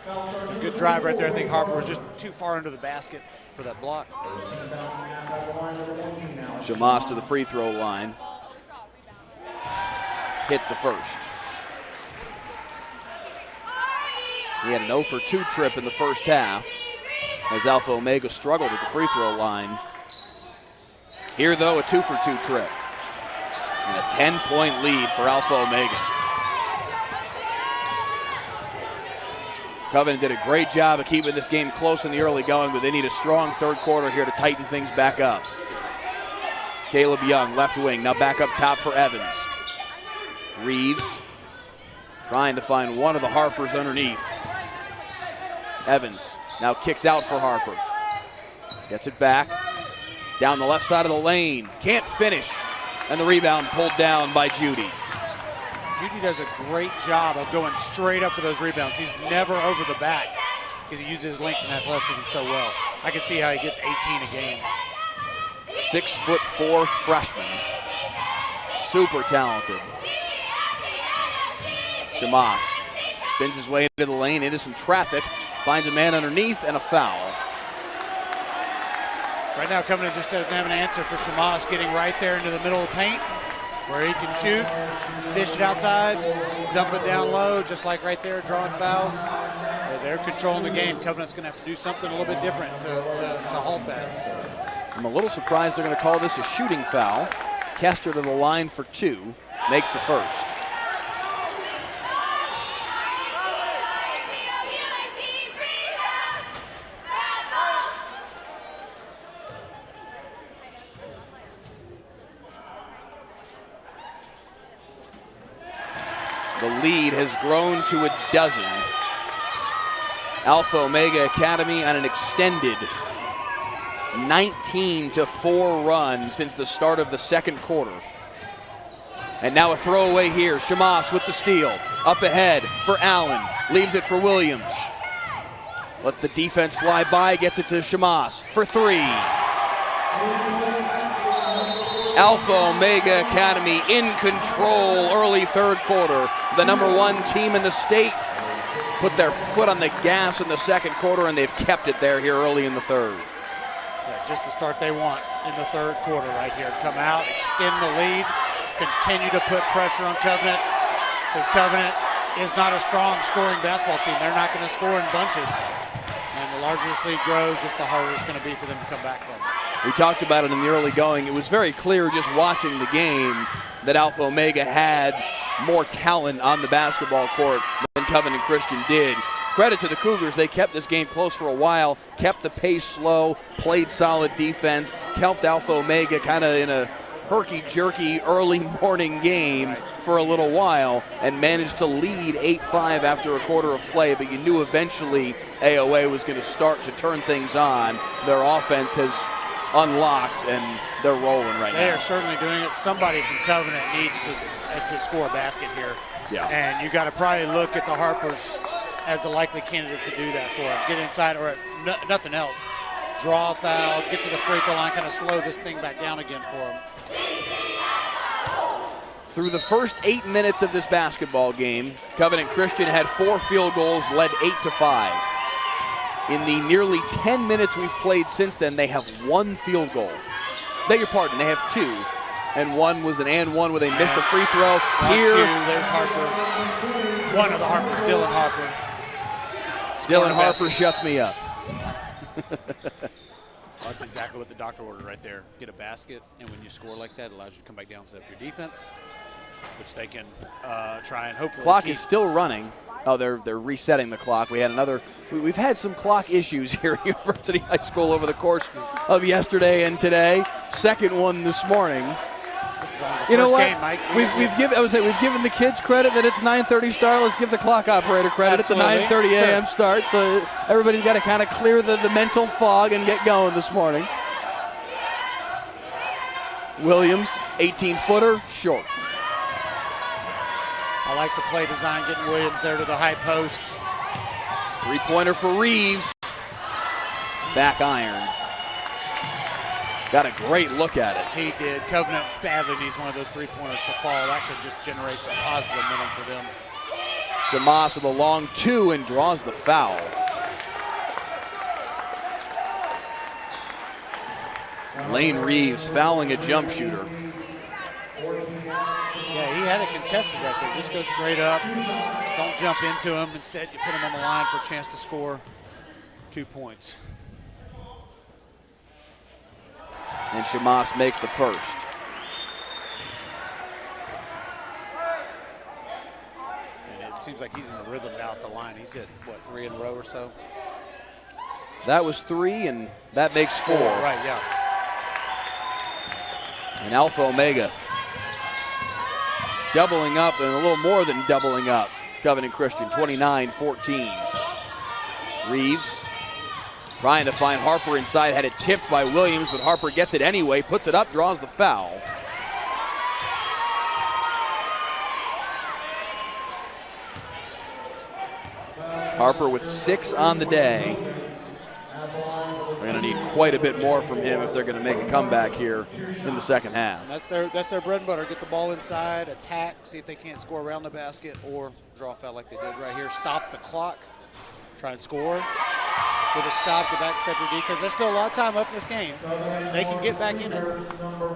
A good drive right there. I think Harper was just too far into the basket for that block. Shamaz to the free throw line. Hits the first. He had an 0 for 2 trip in the first half as Alpha Omega struggled at the free throw line. Here, though, a 2 for 2 trip. And a 10-point lead for Alpha Omega. Covenant did a great job of keeping this game close in the early going, but they need a strong third quarter here to tighten things back up. Caleb Young, left wing, now back up top for Evans. Reeves trying to find one of the Harpers underneath. Evans now kicks out for Harper. Gets it back. Down the left side of the lane. Can't finish. And the rebound pulled down by Judy. Judy does a great job of going straight up for those rebounds. He's never over the back because he uses his length and athleticism so well. I can see how he gets 18 a game. 6'4" freshman. Super talented. Shamaz spins his way into the lane, into some traffic, finds a man underneath, and a foul. Right now, Covenant just doesn't have an answer for Shamaz getting right there into the middle of the paint where he can shoot, dish it outside, dump it down low, just like right there, drawing fouls. They're controlling the game. Covenant's going to have to do something a little bit different to halt that. I'm a little surprised they're going to call this a shooting foul. Kester to the line for 2, makes the first. The lead has grown to a dozen. Alpha Omega Academy on an extended 19-4 run since the start of the second quarter. And now a throwaway here. Shamaz with the steal. Up ahead for Allen. Leaves it for Williams. Lets the defense fly by. Gets it to Shamaz for 3. Alpha Omega Academy in control early third quarter. The number 1 team in the state put their foot on the gas in the second quarter, and they've kept it there here early in the third. Yeah, just the start they want in the third quarter right here. Come out, extend the lead, continue to put pressure on Covenant, because Covenant is not a strong scoring basketball team. They're not going to score in bunches. And the larger this lead grows, just the harder it's going to be for them to come back from. We talked about it in the early going. It was very clear just watching the game that Alpha Omega had more talent on the basketball court than Covenant Christian did. Credit to the Cougars. They kept this game close for a while, kept the pace slow, played solid defense, helped Alpha Omega kind of in a herky-jerky early morning game for a little while and managed to lead 8-5 after a quarter of play, but you knew eventually AOA was going to start to turn things on. Their offense has unlocked, and they're rolling right now. They are certainly doing it. Somebody from Covenant needs to score a basket here. Yeah. And you got to probably look at the Harpers as a likely candidate to do that for them. Get inside, or nothing else. Draw a foul, get to the free throw line, kind of slow this thing back down again for them. Through the first 8 minutes of this basketball game, Covenant Christian had 4 field goals, led 8-5. In the nearly 10 minutes we've played since then, they have 1 field goal. Beg your pardon, they have 2. And one was an and one where they missed the free throw. Here, there's Harper. One of the Harpers, Dylan Harper. Dylan Harper shuts me up. That's exactly what the doctor ordered right there. Get a basket, and when you score like that, it allows you to come back down and set up your defense, which they can try and hopefully Clock keep. is still running. Oh, they're resetting the clock. We've had some clock issues here at University High School over the course of yesterday and today. Second one this morning. This is only the You know first what? game, Mike. We've given the kids credit that it's 9:30 start. Let's give the clock operator credit. Absolutely. It's a 9:30 a.m. Sure. start, so everybody's got to kind of clear the mental fog and get going this morning. Williams, 18-footer, short. I like the play design, getting Williams there to the high post. Three-pointer for Reeves. Back iron. Got a great look at it. He did. Covenant badly needs one of those three-pointers to fall. That could just generate some positive momentum for them. Shamas with a long 2 and draws the foul. Lane Reeves fouling a jump shooter. Yeah, he had it contested right there. Just go straight up. Don't jump into him. Instead, you put him on the line for a chance to score 2 points. And Shamas makes the first. And it seems like he's in the rhythm now at the line. He's hit, what, 3 in a row or so? That was 3, and that makes 4. Right, yeah. And Alpha Omega doubling up, and a little more than doubling up. Covenant Christian, 29-14. Reeves trying to find Harper inside, had it tipped by Williams, but Harper gets it anyway, puts it up, draws the foul. Harper with 6 on the day. They're going to need quite a bit more from him if they're going to make a comeback here in the second half. And that's their bread and butter. Get the ball inside, attack, see if they can't score around the basket, or draw a foul like they did right here. Stop the clock, try and score. With it stopped, go back, set your defense. There's still a lot of time left in this game. They can get back in it,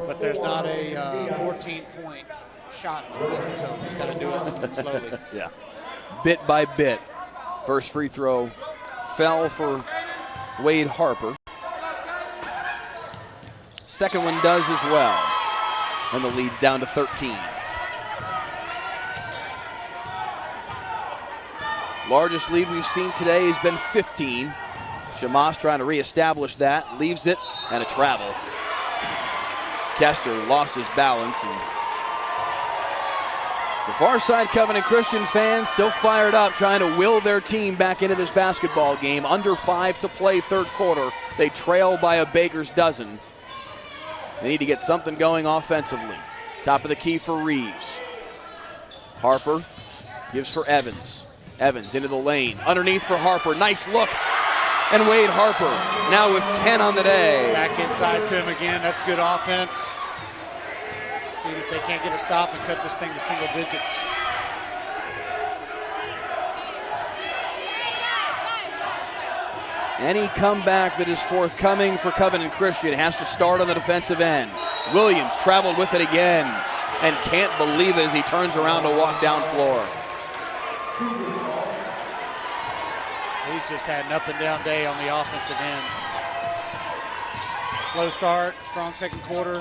but there's not a 14-point shot in the book, so just got to do it slowly. Yeah, bit by bit. First free throw fell for Wade Harper. Second one does as well, and the lead's down to 13. Largest lead we've seen today has been 15. Shamas trying to reestablish that, leaves it, and a travel. Kester lost his balance, and the far side Covenant Christian fans still fired up, trying to will their team back into this basketball game. Under 5 to play third quarter. They trail by a baker's dozen. They need to get something going offensively. Top of the key for Reeves. Harper gives for Evans. Evans into the lane. Underneath for Harper. Nice look. And Wade Harper now with 10 on the day. Back inside to him again. That's good offense. See if they can't get a stop and cut this thing to single digits. Any comeback that is forthcoming for Covenant Christian has to start on the defensive end. Williams traveled with it again and can't believe it as he turns around to walk down floor. He's just had an up and down day on the offensive end. Slow start, strong second quarter.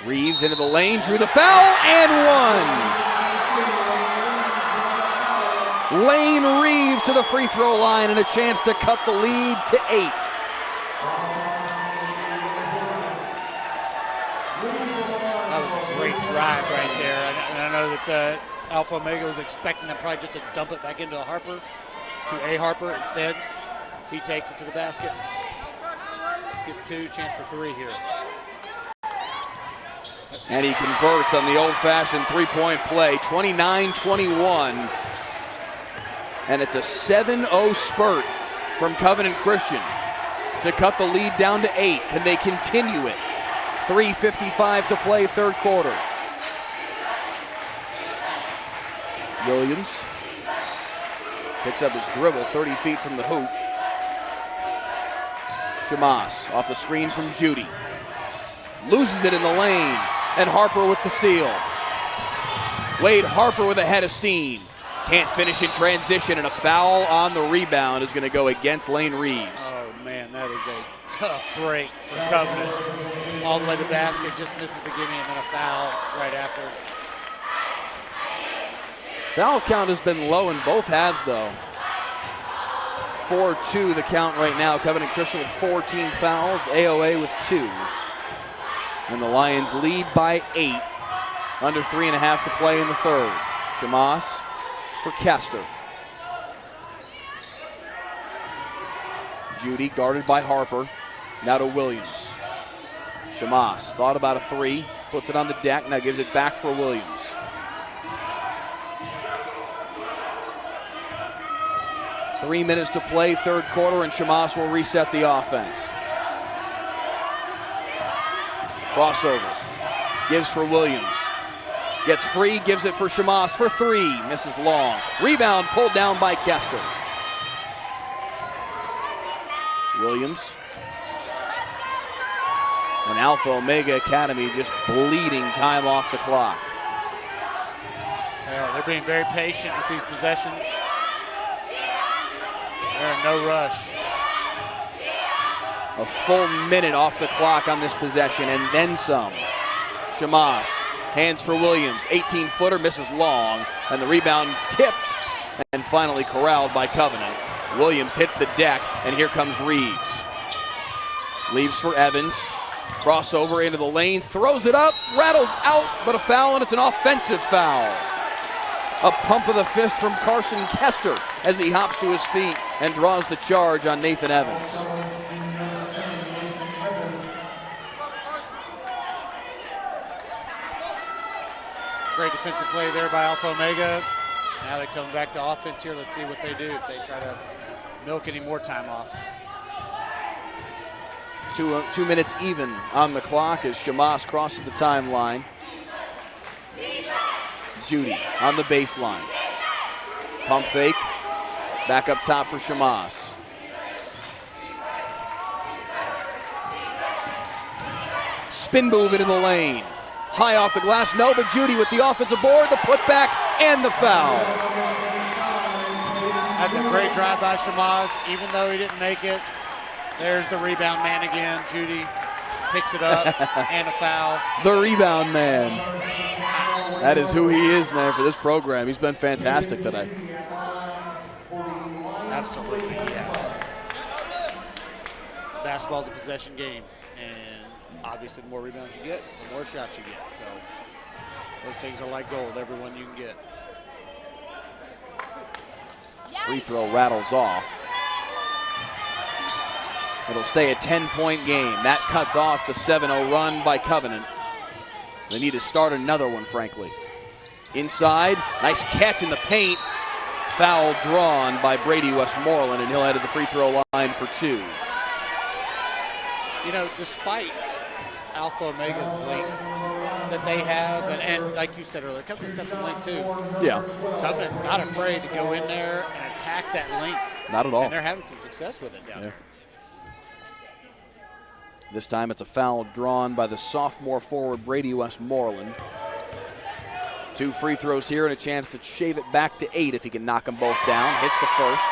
Reeves into the lane, drew the foul, and one. Lane Reeves to the free throw line and a chance to cut the lead to 8. was a great drive right there. And I know that Alpha Omega was expecting them probably just to dump it back into Harper, to A. Harper. Instead, he takes it to the basket. Gets 2, chance for 3 here. And he converts on the old-fashioned three-point play, 29-21. And it's a 7-0 spurt from Covenant Christian to cut the lead down to 8. Can they continue it? 3:55 to play, third quarter. Williams picks up his dribble 30 feet from the hoop. Shamas off the screen from Judy. Loses it in the lane, and Harper with the steal. Wade Harper with a head of steam. Can't finish in transition, and a foul on the rebound is going to go against Lane Reeves. Oh, man, that is a tough break for Covenant. All the way to the basket, just misses the gimme, and then a foul right after. Foul count has been low in both halves, though. 4-2 the count right now. Covenant Christian with 14 fouls, AOA with 2. And the Lions lead by 8. Under 3.5 to play in the third. Shamas for Kester. Judy guarded by Harper. Now to Williams. Shamas thought about a 3, puts it on the deck, now gives it back for Williams. Three minutes to play, third quarter, and Shamas will reset the offense. Crossover. Gives for Williams. Gets free, gives it for Shamas for 3. Misses long. Rebound pulled down by Kester. Williams. And Alpha Omega Academy just bleeding time off the clock. Yeah, they're being very patient with these possessions. They're in no rush. A full minute off the clock on this possession and then some. Shamas, hands for Williams. 18-footer, misses long, and the rebound tipped and finally corralled by Covenant. Williams hits the deck, and here comes Reeves. Leaves for Evans. Crossover into the lane, throws it up, rattles out, but a foul, and it's an offensive foul. A pump of the fist from Carson Kester as he hops to his feet and draws the charge on Nathan Evans. Great defensive play there by Alpha Omega. Now they come back to offense here. Let's see what they do if they try to milk any more time off. 2 minutes even on the clock as Shamas crosses the timeline. Judy on the baseline. Pump fake. Back up top for Shamas. Spin move into the lane. High off the glass, no, but Judy with the offensive board, the putback, and the foul. That's a great drive by Shamas, even though he didn't make it. There's the rebound man again. Judy picks it up, and a foul. The rebound man. That is who he is, man, for this program. He's been fantastic today. Absolutely, yes. Basketball's a possession game, and obviously the more rebounds you get, the more shots you get. So those things are like gold, every one you can get. Free throw rattles off. It'll stay a 10-point game. That cuts off the 7-0 run by Covenant. They need to start another one, frankly. Inside, nice catch in the paint. Foul drawn by Brady Westmoreland, and he'll head to the free throw line for 2. You know, despite Alpha Omega's length that they have, and like you said earlier, Covenant's got some length too. Yeah. Covenant's not afraid to go in there and attack that length. Not at all. And they're having some success with it down there. This time it's a foul drawn by the sophomore forward Brady Westmoreland. 2 free throws here and a chance to shave it back to 8 if he can knock them both down. Hits the first.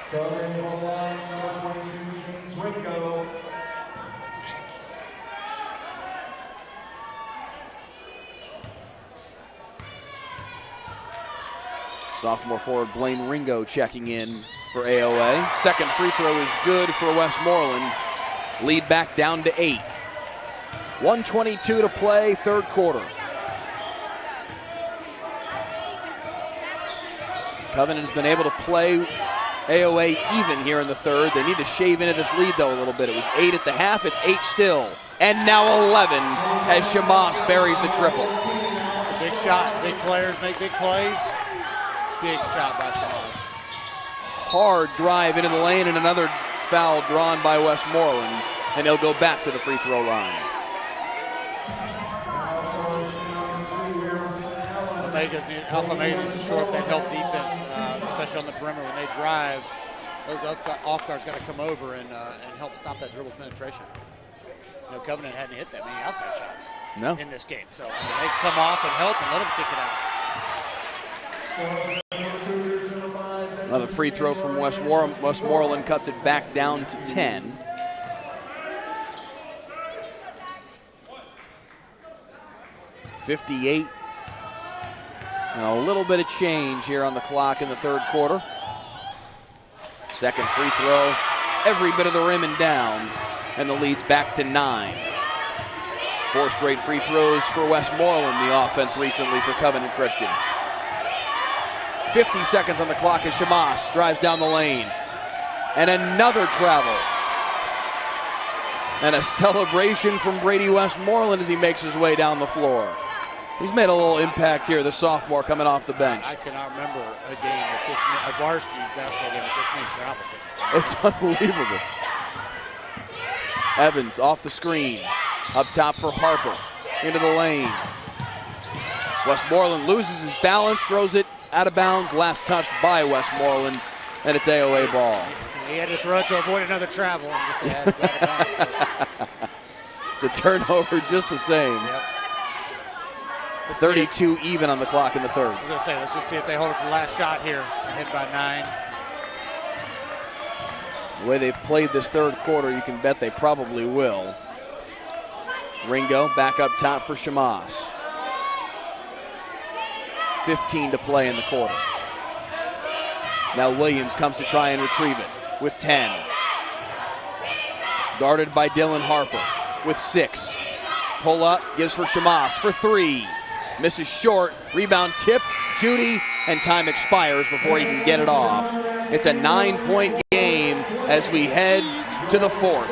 Starting on the line, number 22, James Ringo. Sophomore forward Blaine Ringo checking in for AOA. Second free throw is good for Westmoreland. Lead back down to 8. 1:22 to play, third quarter. Covenant has been able to play AOA even here in the third. They need to shave into this lead, though, a little bit. It was 8 at the half. It's 8 still. And now 11 as Shamas buries the triple. It's a big shot. Big players make big plays. Big shot by Shamas. Hard drive into the lane and another foul drawn by Westmoreland. And he'll go back to the free throw line. Alpha Omega needs to shore up that help defense, especially on the perimeter when they drive. Those off guards got to come over and help stop that dribble penetration. You know, Covenant hadn't hit that many outside shots in this game, so they come off and help and let them kick it out. Another free throw from Westmoreland cuts it back down to 10. .58 and a little bit of change here on the clock in the third quarter. Second free throw, every bit of the rim and down, and the lead's back to 9. 4 straight free throws for Westmoreland, the offense recently for Covenant Christian. 50 seconds on the clock as Shamas drives down the lane. And another travel. And a celebration from Brady Westmoreland as he makes his way down the floor. He's made a little impact here, the sophomore coming off the bench. I cannot remember a game with this, a varsity basketball game with this many travels. It's unbelievable. Evans off the screen. Up top for Harper. Into the lane. Westmoreland loses his balance, throws it out of bounds. Last touched by Westmoreland, and it's AOA ball. He had to throw it to avoid another travel. And just to add it out of bounds, so. It's a turnover just the same. Yep. 32 even on the clock in the third. I was going to say, let's just see if they hold it for the last shot here. Hit by 9. The way they've played this third quarter, you can bet they probably will. Ringo back up top for Shamas. 15 to play in the quarter. Now Williams comes to try and retrieve it with 10. Guarded by Dylan Harper with 6. Pull up, gives for Shamas for 3. Misses short, rebound tipped, Judy, and time expires before he can get it off. It's a 9-point game as we head to the fourth.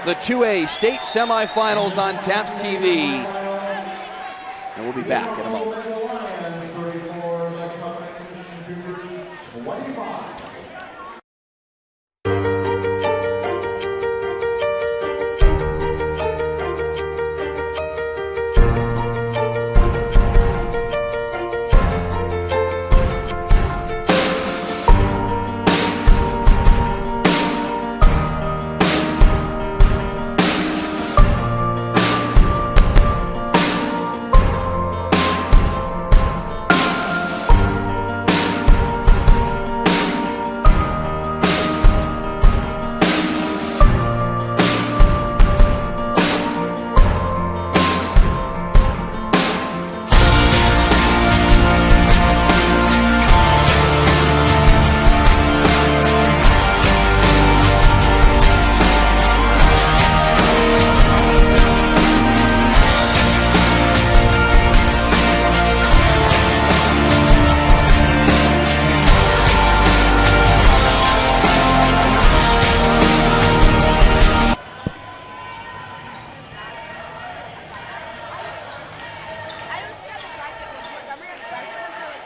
The 2A state semifinals on TAPS TV. And we'll be back in a moment.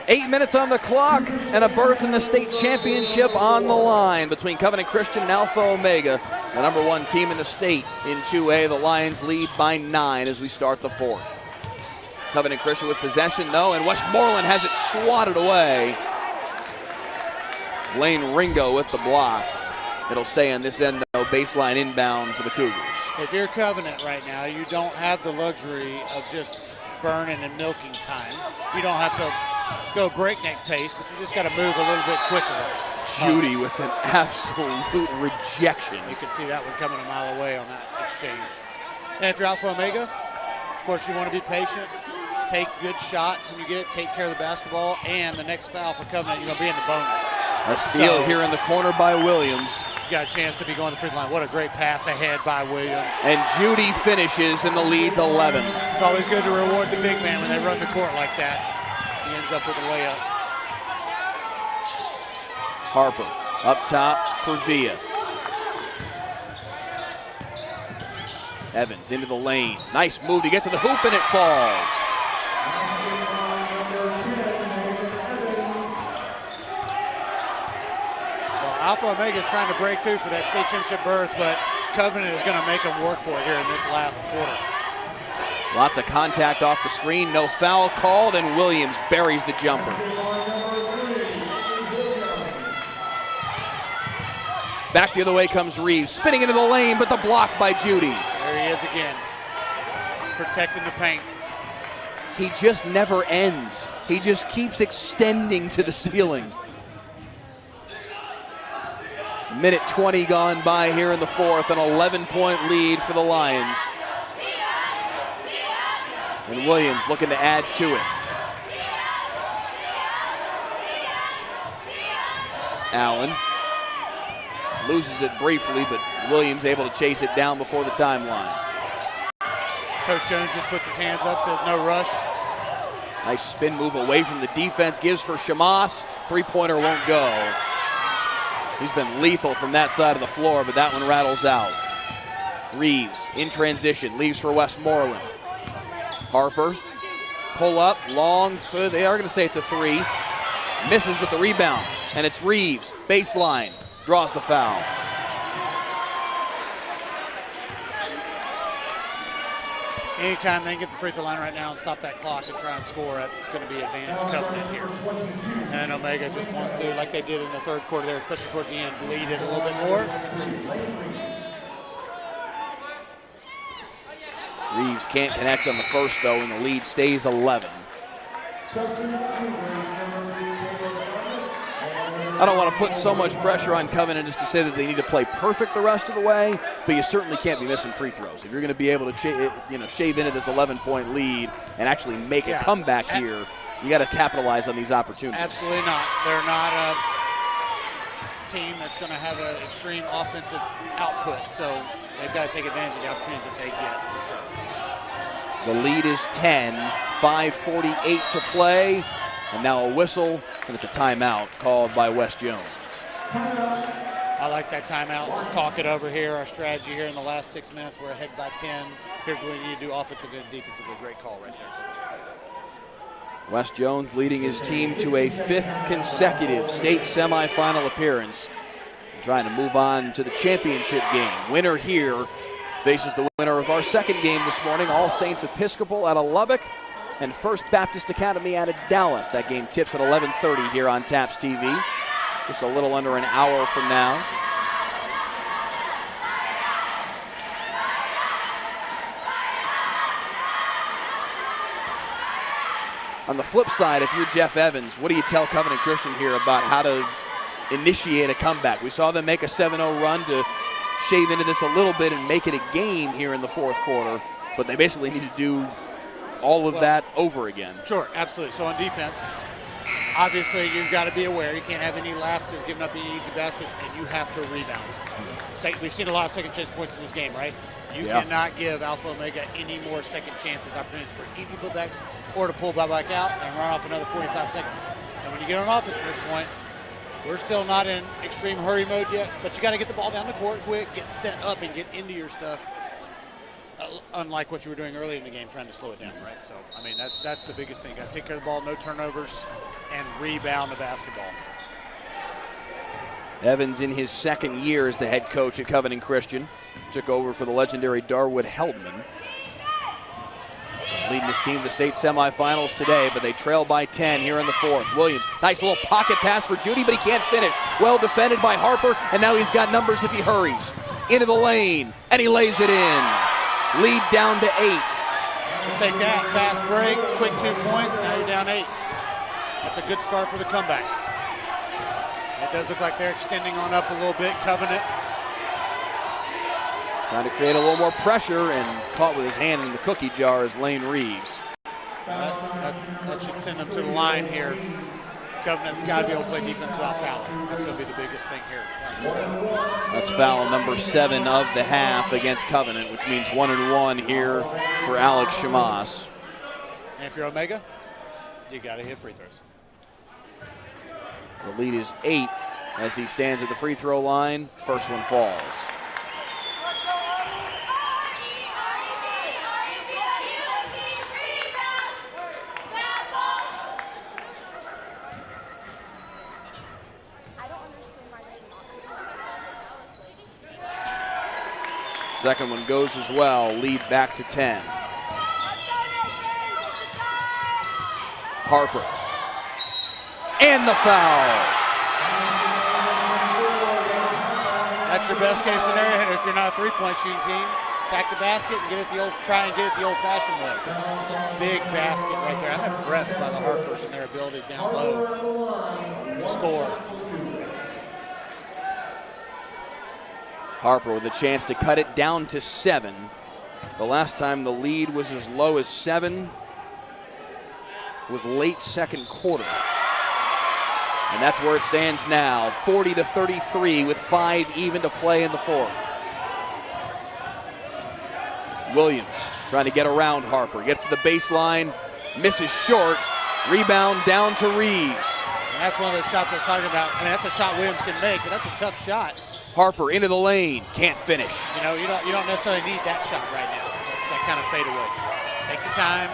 8 minutes on the clock and a berth in the state championship on the line between Covenant Christian and Alpha Omega, the number 1 team in the state in 2A. The Lions lead by 9 as we start the fourth. Covenant Christian with possession though, and Westmoreland has it swatted away. Lane Ringo with the block. It'll stay on this end though, baseline inbound for the Cougars. If you're Covenant right now, you don't have the luxury of just burning and milking time. You don't have to go breakneck pace, but you just got to move a little bit quicker. Judy with an absolute rejection. You can see that one coming a mile away on that exchange. And if you're Alpha Omega, of course you want to be patient, take good shots when you get it, take care of the basketball, and the next foul for Covenant, you're going to be in the bonus. A steal here in the corner by Williams. got a chance to be going to the free throw line. What a great pass ahead by Williams. And Judy finishes and the lead's 11. It's always good to reward the big man when they run the court like that. He ends up with a layup. Harper up top for Villa. Evans into the lane. Nice move to get to the hoop, and it falls. Alpha Omega is trying to break through for that state championship berth, but Covenant is going to make them work for it here in this last quarter. Lots of contact off the screen, no foul called, and Williams buries the jumper. Back the other way comes Reeves, spinning into the lane, but the block by Judy. There he is again, protecting the paint. He just never ends. He just keeps extending to the ceiling. Minute 20 gone by here in the fourth, an 11-point lead for the Lions. And Williams looking to add to it. Allen loses it briefly, but Williams able to chase it down before the timeline. Coach Jones just puts his hands up, says no rush. Nice spin move away from the defense, gives for Shamas. Three-pointer won't go. He's been lethal from that side of the floor, but that one rattles out. Reeves in transition, leaves for Westmoreland. Harper, pull up, long, they are going to say it's a three. Misses with the rebound, and it's Reeves, baseline, draws the foul. Anytime they can get the free throw line right now and stop that clock and try and score, that's going to be advantage Covenant here. And Omega just wants to, like they did in the third quarter there, especially towards the end, bleed it a little bit more. Reeves can't connect on the first, though, and the lead stays 11. I don't want to put so much pressure on Covenant as to say that they need to play perfect the rest of the way, but you certainly can't be missing free throws. If you're going to be able to shave into this 11-point lead and actually make a comeback here, you got to capitalize on these opportunities. Absolutely not. They're not a team that's going to have an extreme offensive output, so they've got to take advantage of the opportunities that they get, for sure. The lead is 10, 5:48 to play. And now a whistle, and it's a timeout called by Wes Jones. I like that timeout. Let's talk it over here. Our strategy here in the last 6 minutes, we're ahead by 10. Here's what we need to do offensively and defensively. Great call right there. Wes Jones leading his team to a 5th consecutive state semifinal appearance. Trying to move on to the championship game. Winner here faces the winner of our second game this morning, All Saints Episcopal out of Lubbock and First Baptist Academy out of Dallas. That game tips at 11:30 here on TAPS TV. Just a little under an hour from now. On the flip side, if you're Jeff Evans, what do you tell Covenant Christian here about how to initiate a comeback? We saw them make a 7-0 run to shave into this a little bit and make it a game here in the fourth quarter, but they basically need to do all of that over again. Sure, absolutely. So on defense, obviously you've got to be aware. You can't have any lapses, giving up any easy baskets, and you have to rebound. We've seen a lot of second chance points in this game, right? You cannot give Alpha Omega any more second chances, opportunities for easy putbacks or to pull back out and run off another 45 seconds. And when you get on offense at this point, we're still not in extreme hurry mode yet, but you got to get the ball down the court quick, get set up, and get into your stuff. Unlike what you were doing early in the game, trying to slow it down, right? So, I mean, that's the biggest thing. Got to take care of the ball, no turnovers, and rebound the basketball. Evans in his second year as the head coach at Covenant Christian. Took over for the legendary Darwood Heldman. Leading his team to the state semifinals today, but they trail by 10 here in the fourth. Williams, nice little pocket pass for Judy, but he can't finish. Well defended by Harper, and now he's got numbers if he hurries. Into the lane, and he lays it in. Lead down to 8. We'll take that. Fast break, quick 2 points. Now you're down 8. That's a good start for the comeback. It does look like they're extending on up a little bit. Covenant trying to create a little more pressure, and caught with his hand in the cookie jar is Lane Reeves. That should send them to the line here. Covenant's got to be able to play defense without fouling. That's going to be the biggest thing here. That's foul number 7 of the half against Covenant, which means 1-1 here for Alex Shamas. And if you're Omega, you got to hit free throws. The lead is 8 as he stands at the free throw line. First one falls. Second one goes as well. Lead back to 10. Harper. And the foul. That's your best case scenario if you're not a three-point shooting team. Attack the basket and try and get it the old-fashioned way. Big basket right there. I'm impressed by the Harpers and their ability down low to score. Harper with a chance to cut it down to 7. The last time the lead was as low as 7 was late second quarter. And that's where it stands now, 40-33 with 5 even to play in the fourth. Williams trying to get around Harper, gets to the baseline, misses short, rebound down to Reeves. And that's one of those shots I was talking about. I mean, that's a shot Williams can make, but that's a tough shot. Harper into the lane, can't finish. You know, you don't necessarily need that shot right now, that kind of fadeaway. Take your time.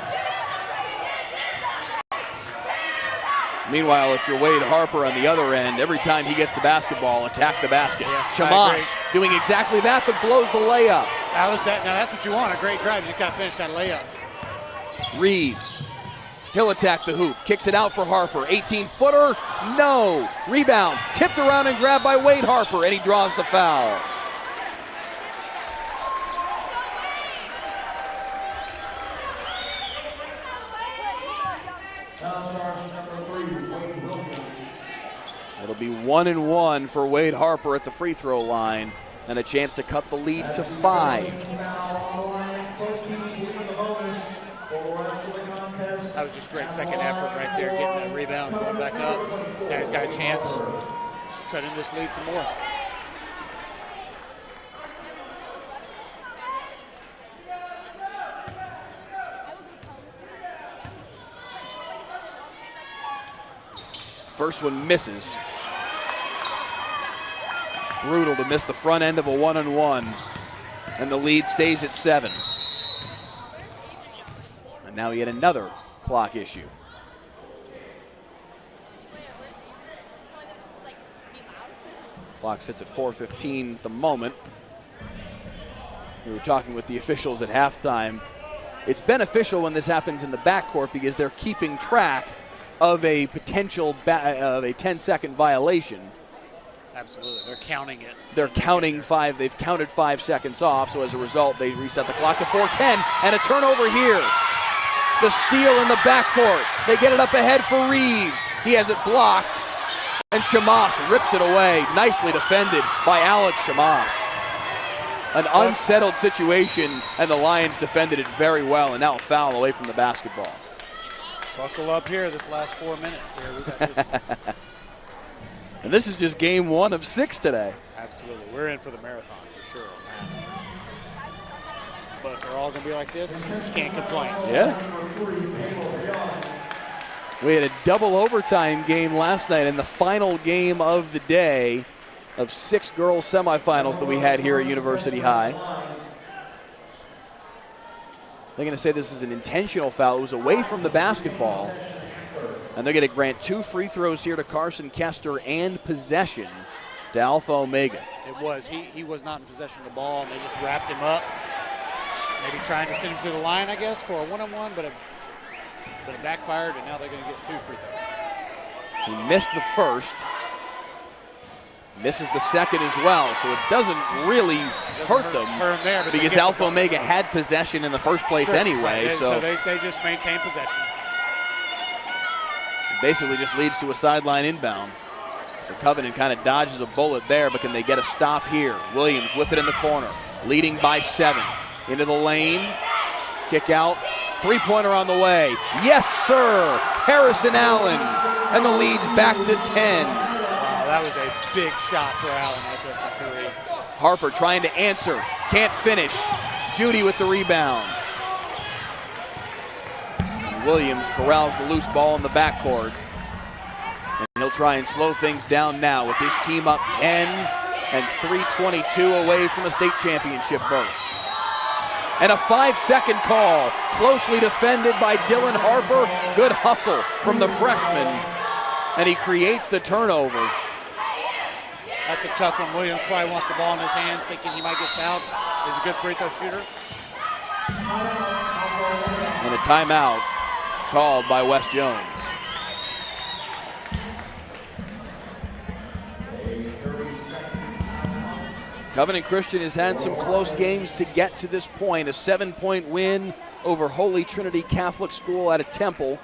Meanwhile, if you're Wade Harper on the other end, every time he gets the basketball, attack the basket. Yes, Shamas doing exactly that, but blows the layup. Now that's what you want, a great drive. You just got to finish that layup. Reeves, he'll attack the hoop, kicks it out for Harper. 18-footer, no. Rebound, tipped around and grabbed by Wade Harper, and he draws the foul. It'll be 1-1 for Wade Harper at the free throw line and a chance to cut the lead to 5. That was just great second effort right there, getting that rebound, going back up. Now he's got a chance to cut in this lead some more. First one misses. Brutal to miss the front end of a 1-on-1. And the lead stays at 7. And now yet another clock issue. Clock sits at 4:15 at the moment. We were talking with the officials at halftime. It's beneficial when this happens in the backcourt because they're keeping track of a potential of a 10-second violation. Absolutely, they're counting it. They're counting 5. They've counted 5 seconds off, so as a result, they reset the clock to 4:10, and a turnover here. The steal in the backcourt. They get it up ahead for Reeves. He has it blocked, and Shamas rips it away. Nicely defended by Alex Shamas. An unsettled situation, and the Lions defended it very well, and now a foul away from the basketball. Buckle up here this last 4 minutes here. We got this. And this is just game 1 of 6 today. Absolutely. We're in for the marathon for sure. But if they're all going to be like this, you can't complain. Yeah. We had a double overtime game last night in the final game of the day of 6 girls semifinals that we had here at University High. They're going to say this is an intentional foul. It was away from the basketball. And they're going to grant 2 free throws here to Carson Kester and possession to Alpha Omega. It was. He was not in possession of the ball, and they just wrapped him up. Maybe trying to send him to the line, I guess, for a one-on-one, but it backfired, and now they're going to get 2 free throws. He missed the first. Misses the second as well, so it doesn't really hurt them there, because Alpha Omega had possession in the first place anyway. Right. So they just maintain possession. It basically just leads to a sideline inbound. So Covenant kind of dodges a bullet there, but can they get a stop here? Williams with it in the corner, leading by 7. Into the lane, kick out, 3-pointer on the way. Yes, sir, Harrison Allen. and the lead's back to 10. Wow, that was a big shot for Allen right there for 3. Harper trying to answer, can't finish. Judy with the rebound. Williams corrals the loose ball in the backcourt. And he'll try and slow things down now with his team up 10 and 3:22 away from a state championship berth. And a 5-second call, closely defended by Dylan Harper. Good hustle from the freshman, and he creates the turnover. That's a tough one. Williams probably wants the ball in his hands, thinking he might get fouled. He's a good free throw shooter. And a timeout called by Wes Jones. Covenant Christian has had some close games to get to this point. A 7-point win over Holy Trinity Catholic School out of Temple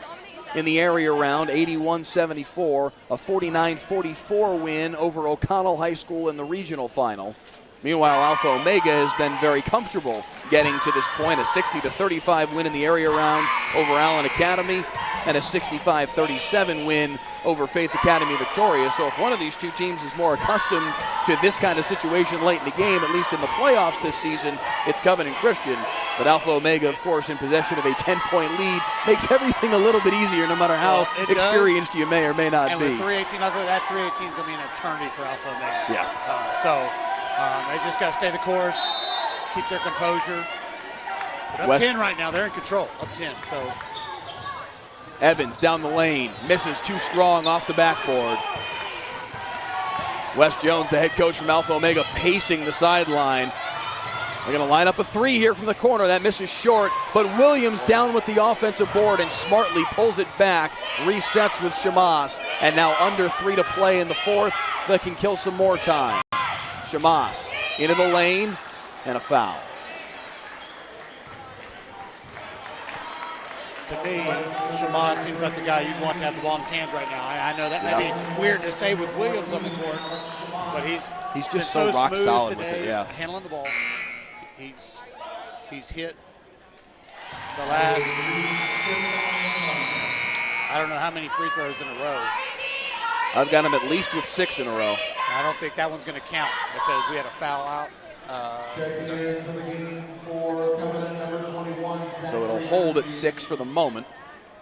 in the area round, 81-74. A 49-44 win over O'Connell High School in the regional final. Meanwhile, Alpha Omega has been very comfortable getting to this point. A 60-35 win in the area round over Allen Academy, and a 65-37 win over Faith Academy Victoria. So if one of these two teams is more accustomed to this kind of situation late in the game, at least in the playoffs this season, it's Covenant Christian. But Alpha Omega, of course, in possession of a 10-point lead, makes everything a little bit easier no matter how experienced you may or may not be. And with 318, that 318 is going to be an eternity for Alpha Omega. Yeah. They just got to stay the course, keep their composure. But up 10 right now, they're in control, up 10. So Evans down the lane, misses too strong off the backboard. Wes Jones, the head coach from Alpha Omega, pacing the sideline. They're going to line up a 3 here from the corner. That misses short, but Williams down with the offensive board and smartly pulls it back, resets with Shamas, and now under 3 to play in the fourth. That can kill some more time. Shamas into the lane, and a foul. To me, Shamas seems like the guy you'd want to have the ball in his hands right now. I know that may be weird to say with Williams on the court, but he's just so rock solid today, with it, yeah. Handling the ball. He's hit the last, I don't know how many free throws in a row. I've got him at least with 6 in a row. I don't think that one's going to count because we had a foul out. So it'll hold at 6 for the moment.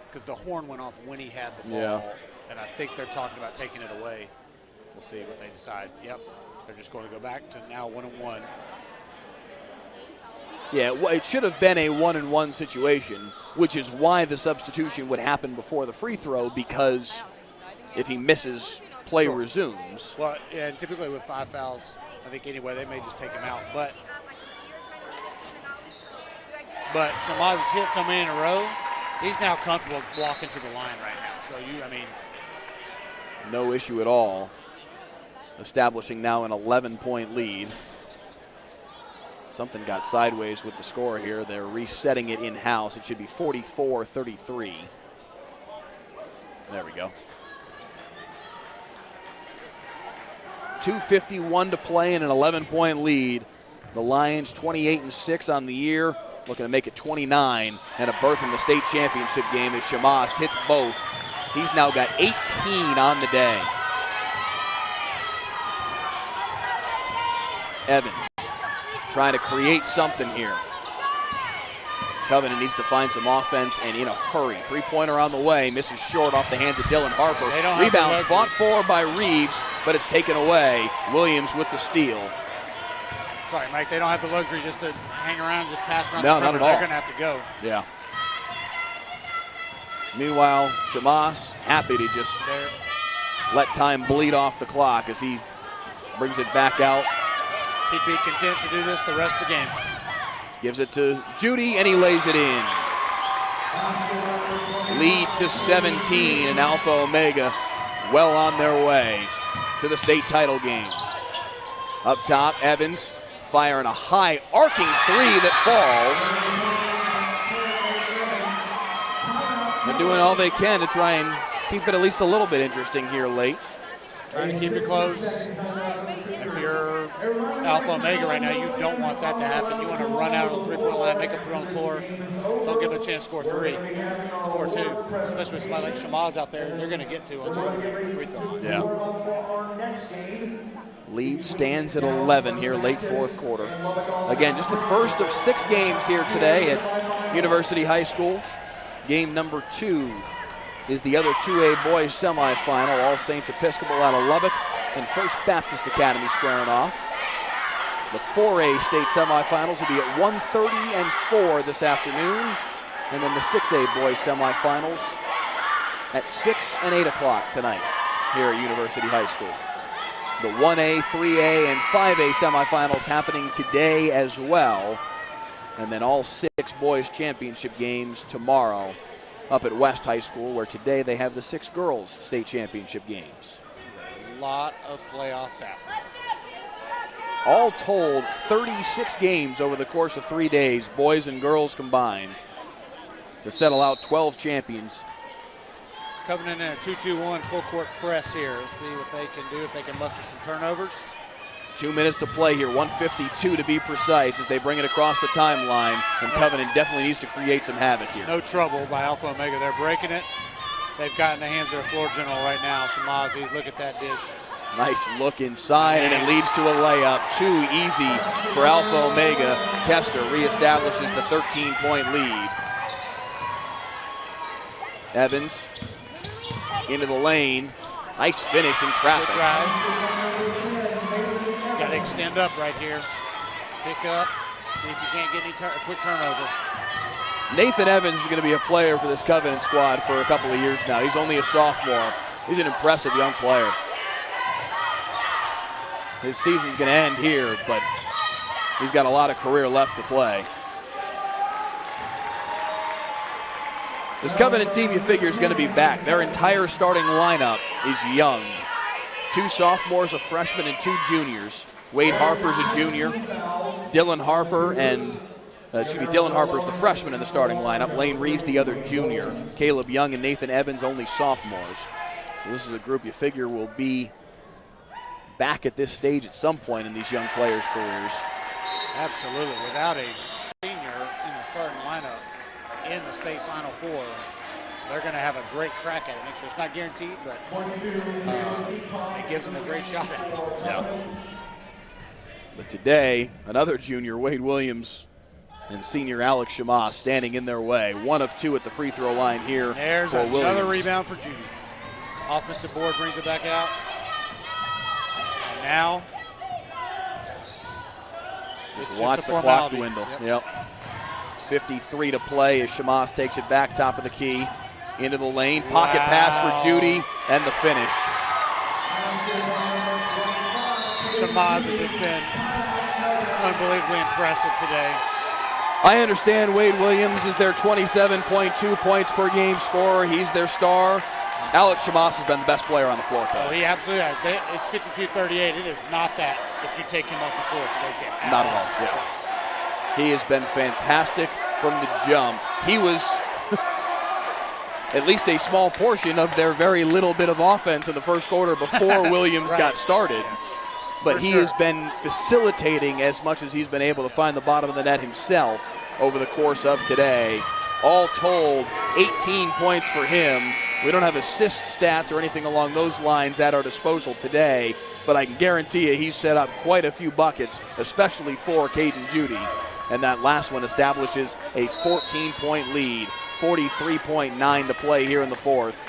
Because the horn went off when he had the ball. Yeah. And I think they're talking about taking it away. We'll see what they decide. Yep, they're just going to go back to now 1-1. Yeah, it should have been a 1-1 situation, which is why the substitution would happen before the free throw, because if he misses, play resumes. Well, yeah, and typically with 5 fouls, I think anyway, they may just take him out. But Shamas has hit so many in a row, he's now comfortable walking to the line right now. So, no issue at all. Establishing now an 11-point lead. Something got sideways with the score here. They're resetting it in-house. It should be 44-33. There we go. 2:51 to play and an 11-point lead. The Lions 28-6 on the year, looking to make it 29 and a berth in the state championship game as Shamas hits both. He's now got 18 on the day. Evans trying to create something here. Covenant needs to find some offense and in a hurry. 3-pointer on the way, misses short off the hands of Dylan Harper. Rebound fought for by Reeves, but it's taken away. Williams with the steal. Sorry, Mike, they don't have the luxury just to hang around, just pass around. No, not at all. They're going to have to go. Yeah. Meanwhile, Shamas happy to just let time bleed off the clock as he brings it back out. He'd be content to do this the rest of the game. Gives it to Judy, and he lays it in. Lead to 17, and Alpha Omega well on their way to the state title game. Up top, Evans firing a high arcing 3 that falls. They're doing all they can to try and keep it at least a little bit interesting here late. Trying to keep it close. If you're you're Alpha Omega right now, you don't want that to happen. You want to run out on the three-point line, make them put on the floor. Don't give them a chance to score 3, score 2, especially with somebody like Shamaz out there, you're going to get to on the other free throw line. Yeah. Lead stands at 11 here, late fourth quarter. Again, just the first of 6 games here today at University High School. Game number 2 is the other 2A boys semifinal. All Saints Episcopal out of Lubbock and First Baptist Academy squaring off. The 4A state semifinals will be at 1:30 and 4 this afternoon. And then the 6A boys semifinals at 6 and 8 o'clock tonight here at University High School. The 1A, 3A, and 5A semifinals happening today as well. And then all 6 boys championship games tomorrow up at West High School, where today they have the 6 girls state championship games. A lot of playoff basketball. All told, 36 games over the course of 3 days, boys and girls combined, to settle out 12 champions. Covenant in a 2-2-1 full court press here. Let's see what they can do, if they can muster some turnovers. 2 minutes to play here, 1:52 to be precise, as they bring it across the timeline, and Covenant definitely needs to create some havoc here. No trouble by Alpha Omega. They're breaking it. They've got in the hands of their floor general right now, Shamazi. Look at that dish. Nice look inside, and it leads to a layup. Too easy for Alpha Omega. Kester reestablishes the 13-point lead. Evans into the lane. Nice finish in traffic. Good drive. Got to extend up right here. Pick up. See if you can't get any quick turnover. Nathan Evans is going to be a player for this Covenant squad for a couple of years now. He's only a sophomore. He's an impressive young player. His season's going to end here, but he's got a lot of career left to play. This Covenant team, you figure, is going to be back. Their entire starting lineup is young. 2 sophomores, a freshman, and 2 juniors. Wade Harper's a junior. Dylan Harper's the freshman in the starting lineup. Lane Reeves, the other junior. Caleb Young and Nathan Evans, only sophomores. So this is a group you figure will be back at this stage at some point in these young players' careers. Absolutely. Without a senior in the starting lineup in the state Final Four, they're going to have a great crack at it next year. It's not guaranteed, but it gives them a great shot at it. Yeah. But today, another junior, Wade Williams, and senior Alex Shamas standing in their way. 1 of 2 at the free throw line here. There's for Williams. Another rebound for Judy. Offensive board brings it back out. And now, just watch the clock dwindle. Yep. 53 to play as Shamas takes it back, top of the key, into the lane. Pocket pass for Judy, and the finish. Shamas has just been unbelievably impressive today. I understand Wade Williams is their 27.2 points per game scorer. He's their star. Alex Shamas has been the best player on the floor today. Oh, he absolutely has. It's 52-38. It is not that if you take him off the floor today's game. Not at all. Yeah. He has been fantastic from the jump. He was at least a small portion of their very little bit of offense in the first quarter before Williams got started. But he has been facilitating as much as he's been able to find the bottom of the net himself over the course of today. All told, 18 points for him. We don't have assist stats or anything along those lines at our disposal today, but I can guarantee you he's set up quite a few buckets, especially for Caden Judy. And that last one establishes a 14-point lead, 43.9 to play here in the fourth.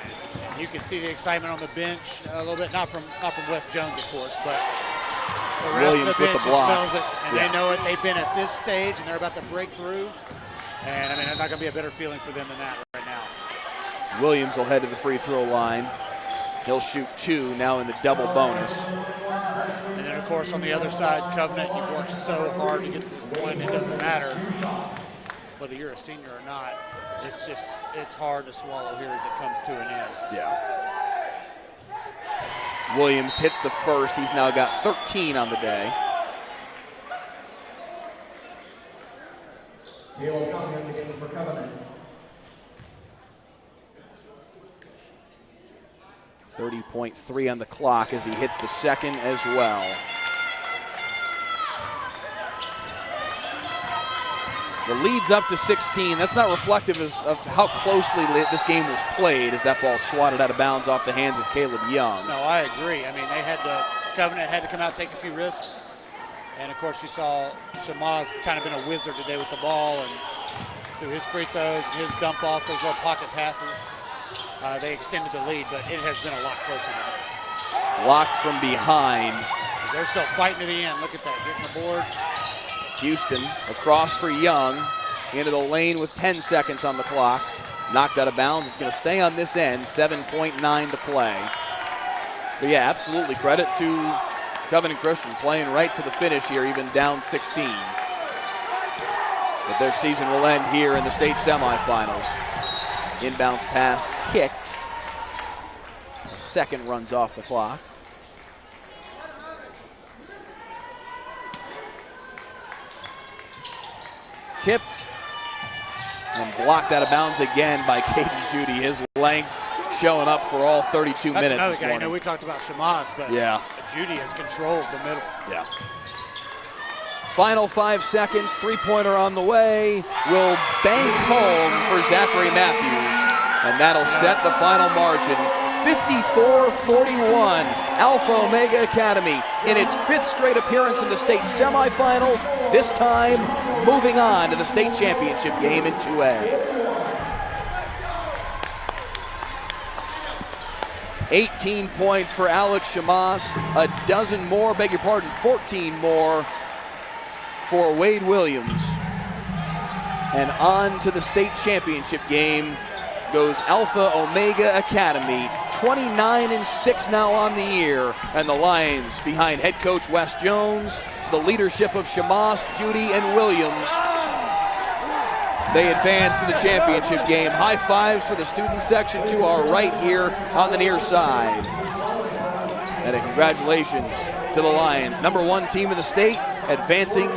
You can see the excitement on the bench a little bit, not from Wes Jones, of course, but the rest Williams of the bench with the block. smells it, and they know it. They've been at this stage, and they're about to break through. And, I mean, there's not going to be a better feeling for them than that right now. Williams will head to the free throw line. He'll shoot 2 now in the double bonus. And then, of course, on the other side, Covenant, you've worked so hard to get to this point. It doesn't matter whether you're a senior or not. It's hard to swallow here as it comes to an end. Yeah. Williams hits the first. He's now got 13 on the day. Caleb Young in the game for Covenant. 30.3 on the clock as he hits the second as well. The lead's up to 16. That's not reflective of how closely this game was played as that ball swatted out of bounds off the hands of Caleb Young. No, I agree. I mean, Covenant had to come out and take a few risks. And, of course, you saw Shamaz kind of been a wizard today with the ball, and through his free throws and his dump off, those little pocket passes, they extended the lead, but it has been a lot closer than this. Blocked from behind. They're still fighting to the end. Look at that, getting the board. Houston across for Young, into the lane with 10 seconds on the clock. Knocked out of bounds. It's going to stay on this end, 7.9 to play. But yeah, absolutely credit to Covenant Christian playing right to the finish here, even down 16. But their season will end here in the state semifinals. Inbounds pass kicked. A second runs off the clock. Tipped and blocked out of bounds again by Caden Judy. His length showing up for all 32 minutes. That's another this guy. morning. I know we talked about Shamaz, but yeah, Judy has controlled the middle. Yeah. Final 5 seconds, three-pointer on the way. Will bank home for Zachary Matthews, and that'll set the final margin. 54-41, Alpha Omega Academy in its 5th straight appearance in the state semifinals, this time moving on to the state championship game in 2A. 18 points for Alex Shamaz, a dozen more, 14 more for Wade Williams. And on to the state championship game goes Alpha Omega Academy, 29-6 now on the year, and the Lions behind head coach Wes Jones, the leadership of Shamaz, Judy, and Williams. They advance to the championship game. High fives for the student section to our right here on the near side. And a congratulations to the Lions, #1 team in the state, advancing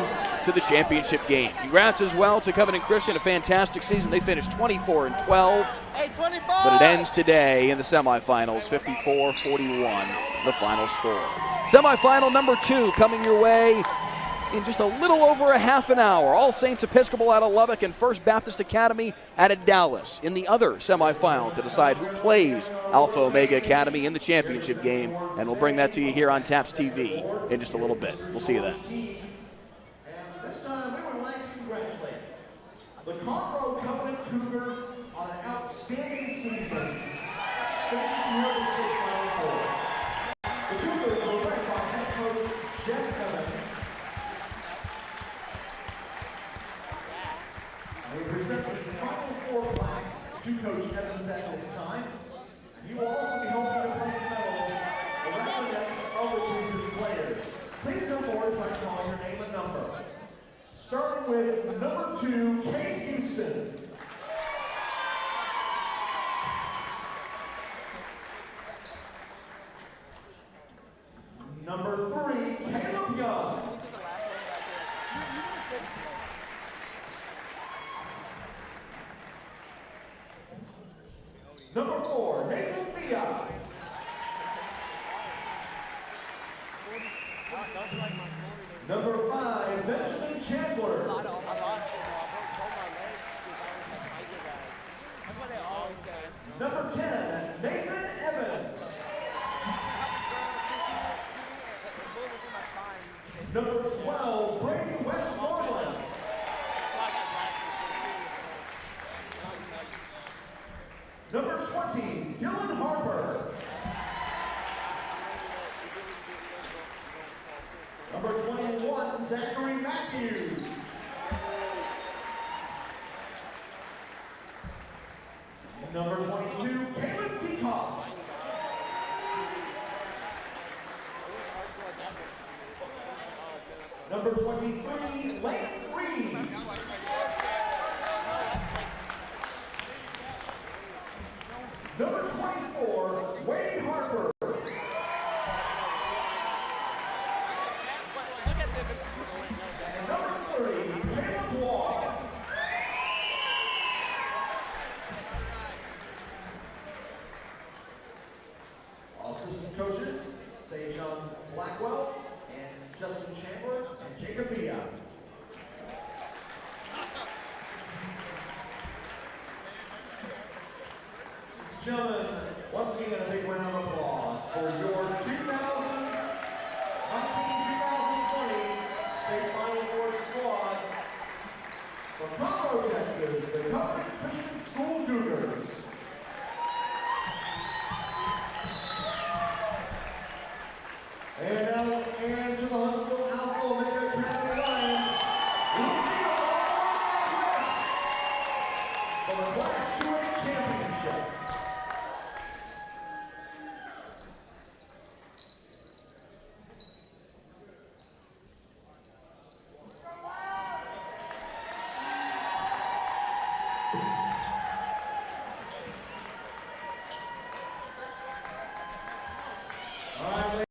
to the championship game. Congrats as well to Covenant Christian, a fantastic season. They finished 24-12, but it ends today in the semifinals, 54-41, the final score. Semifinal number 2 coming your way in just a little over a half an hour. All Saints Episcopal out of Lubbock and First Baptist Academy out of Dallas in the other semifinal to decide who plays Alpha Omega Academy in the championship game, and we'll bring that to you here on TAPS TV in just a little bit. We'll see you then. The Conroe Covenant Cougars on an outstanding season, finishing here in the state final four. The Cougars were led by head coach Jeff Evans. And we present the final four plaque to Coach Evans at this time. And he will also be hoping to place medals around the necks of the Cougars players. Please come forward as I call your name and number. Starting with number 2, Kate Houston. Number 3, Caleb Young. Number 4, Nathan Villa. Number 5, Benjamin Chandler. Number 10, Nathan Evans. Number 12, Brady Westmoreland. Number 20, Dylan Harper. Number 21, Zachary Matthews. Number 22, Caleb Peacock. Number 23, Lane Reeves. Number 24, Wade Harper. And number 30, Caleb Wall. All assistant coaches, Sejan Blackwell and Justin Chandler and Jacob Villa. Gentlemen, once again, a big round of applause for your 2019-2020 State Final Four squad from Conroe, Texas, the Covenant Christian School Cougars.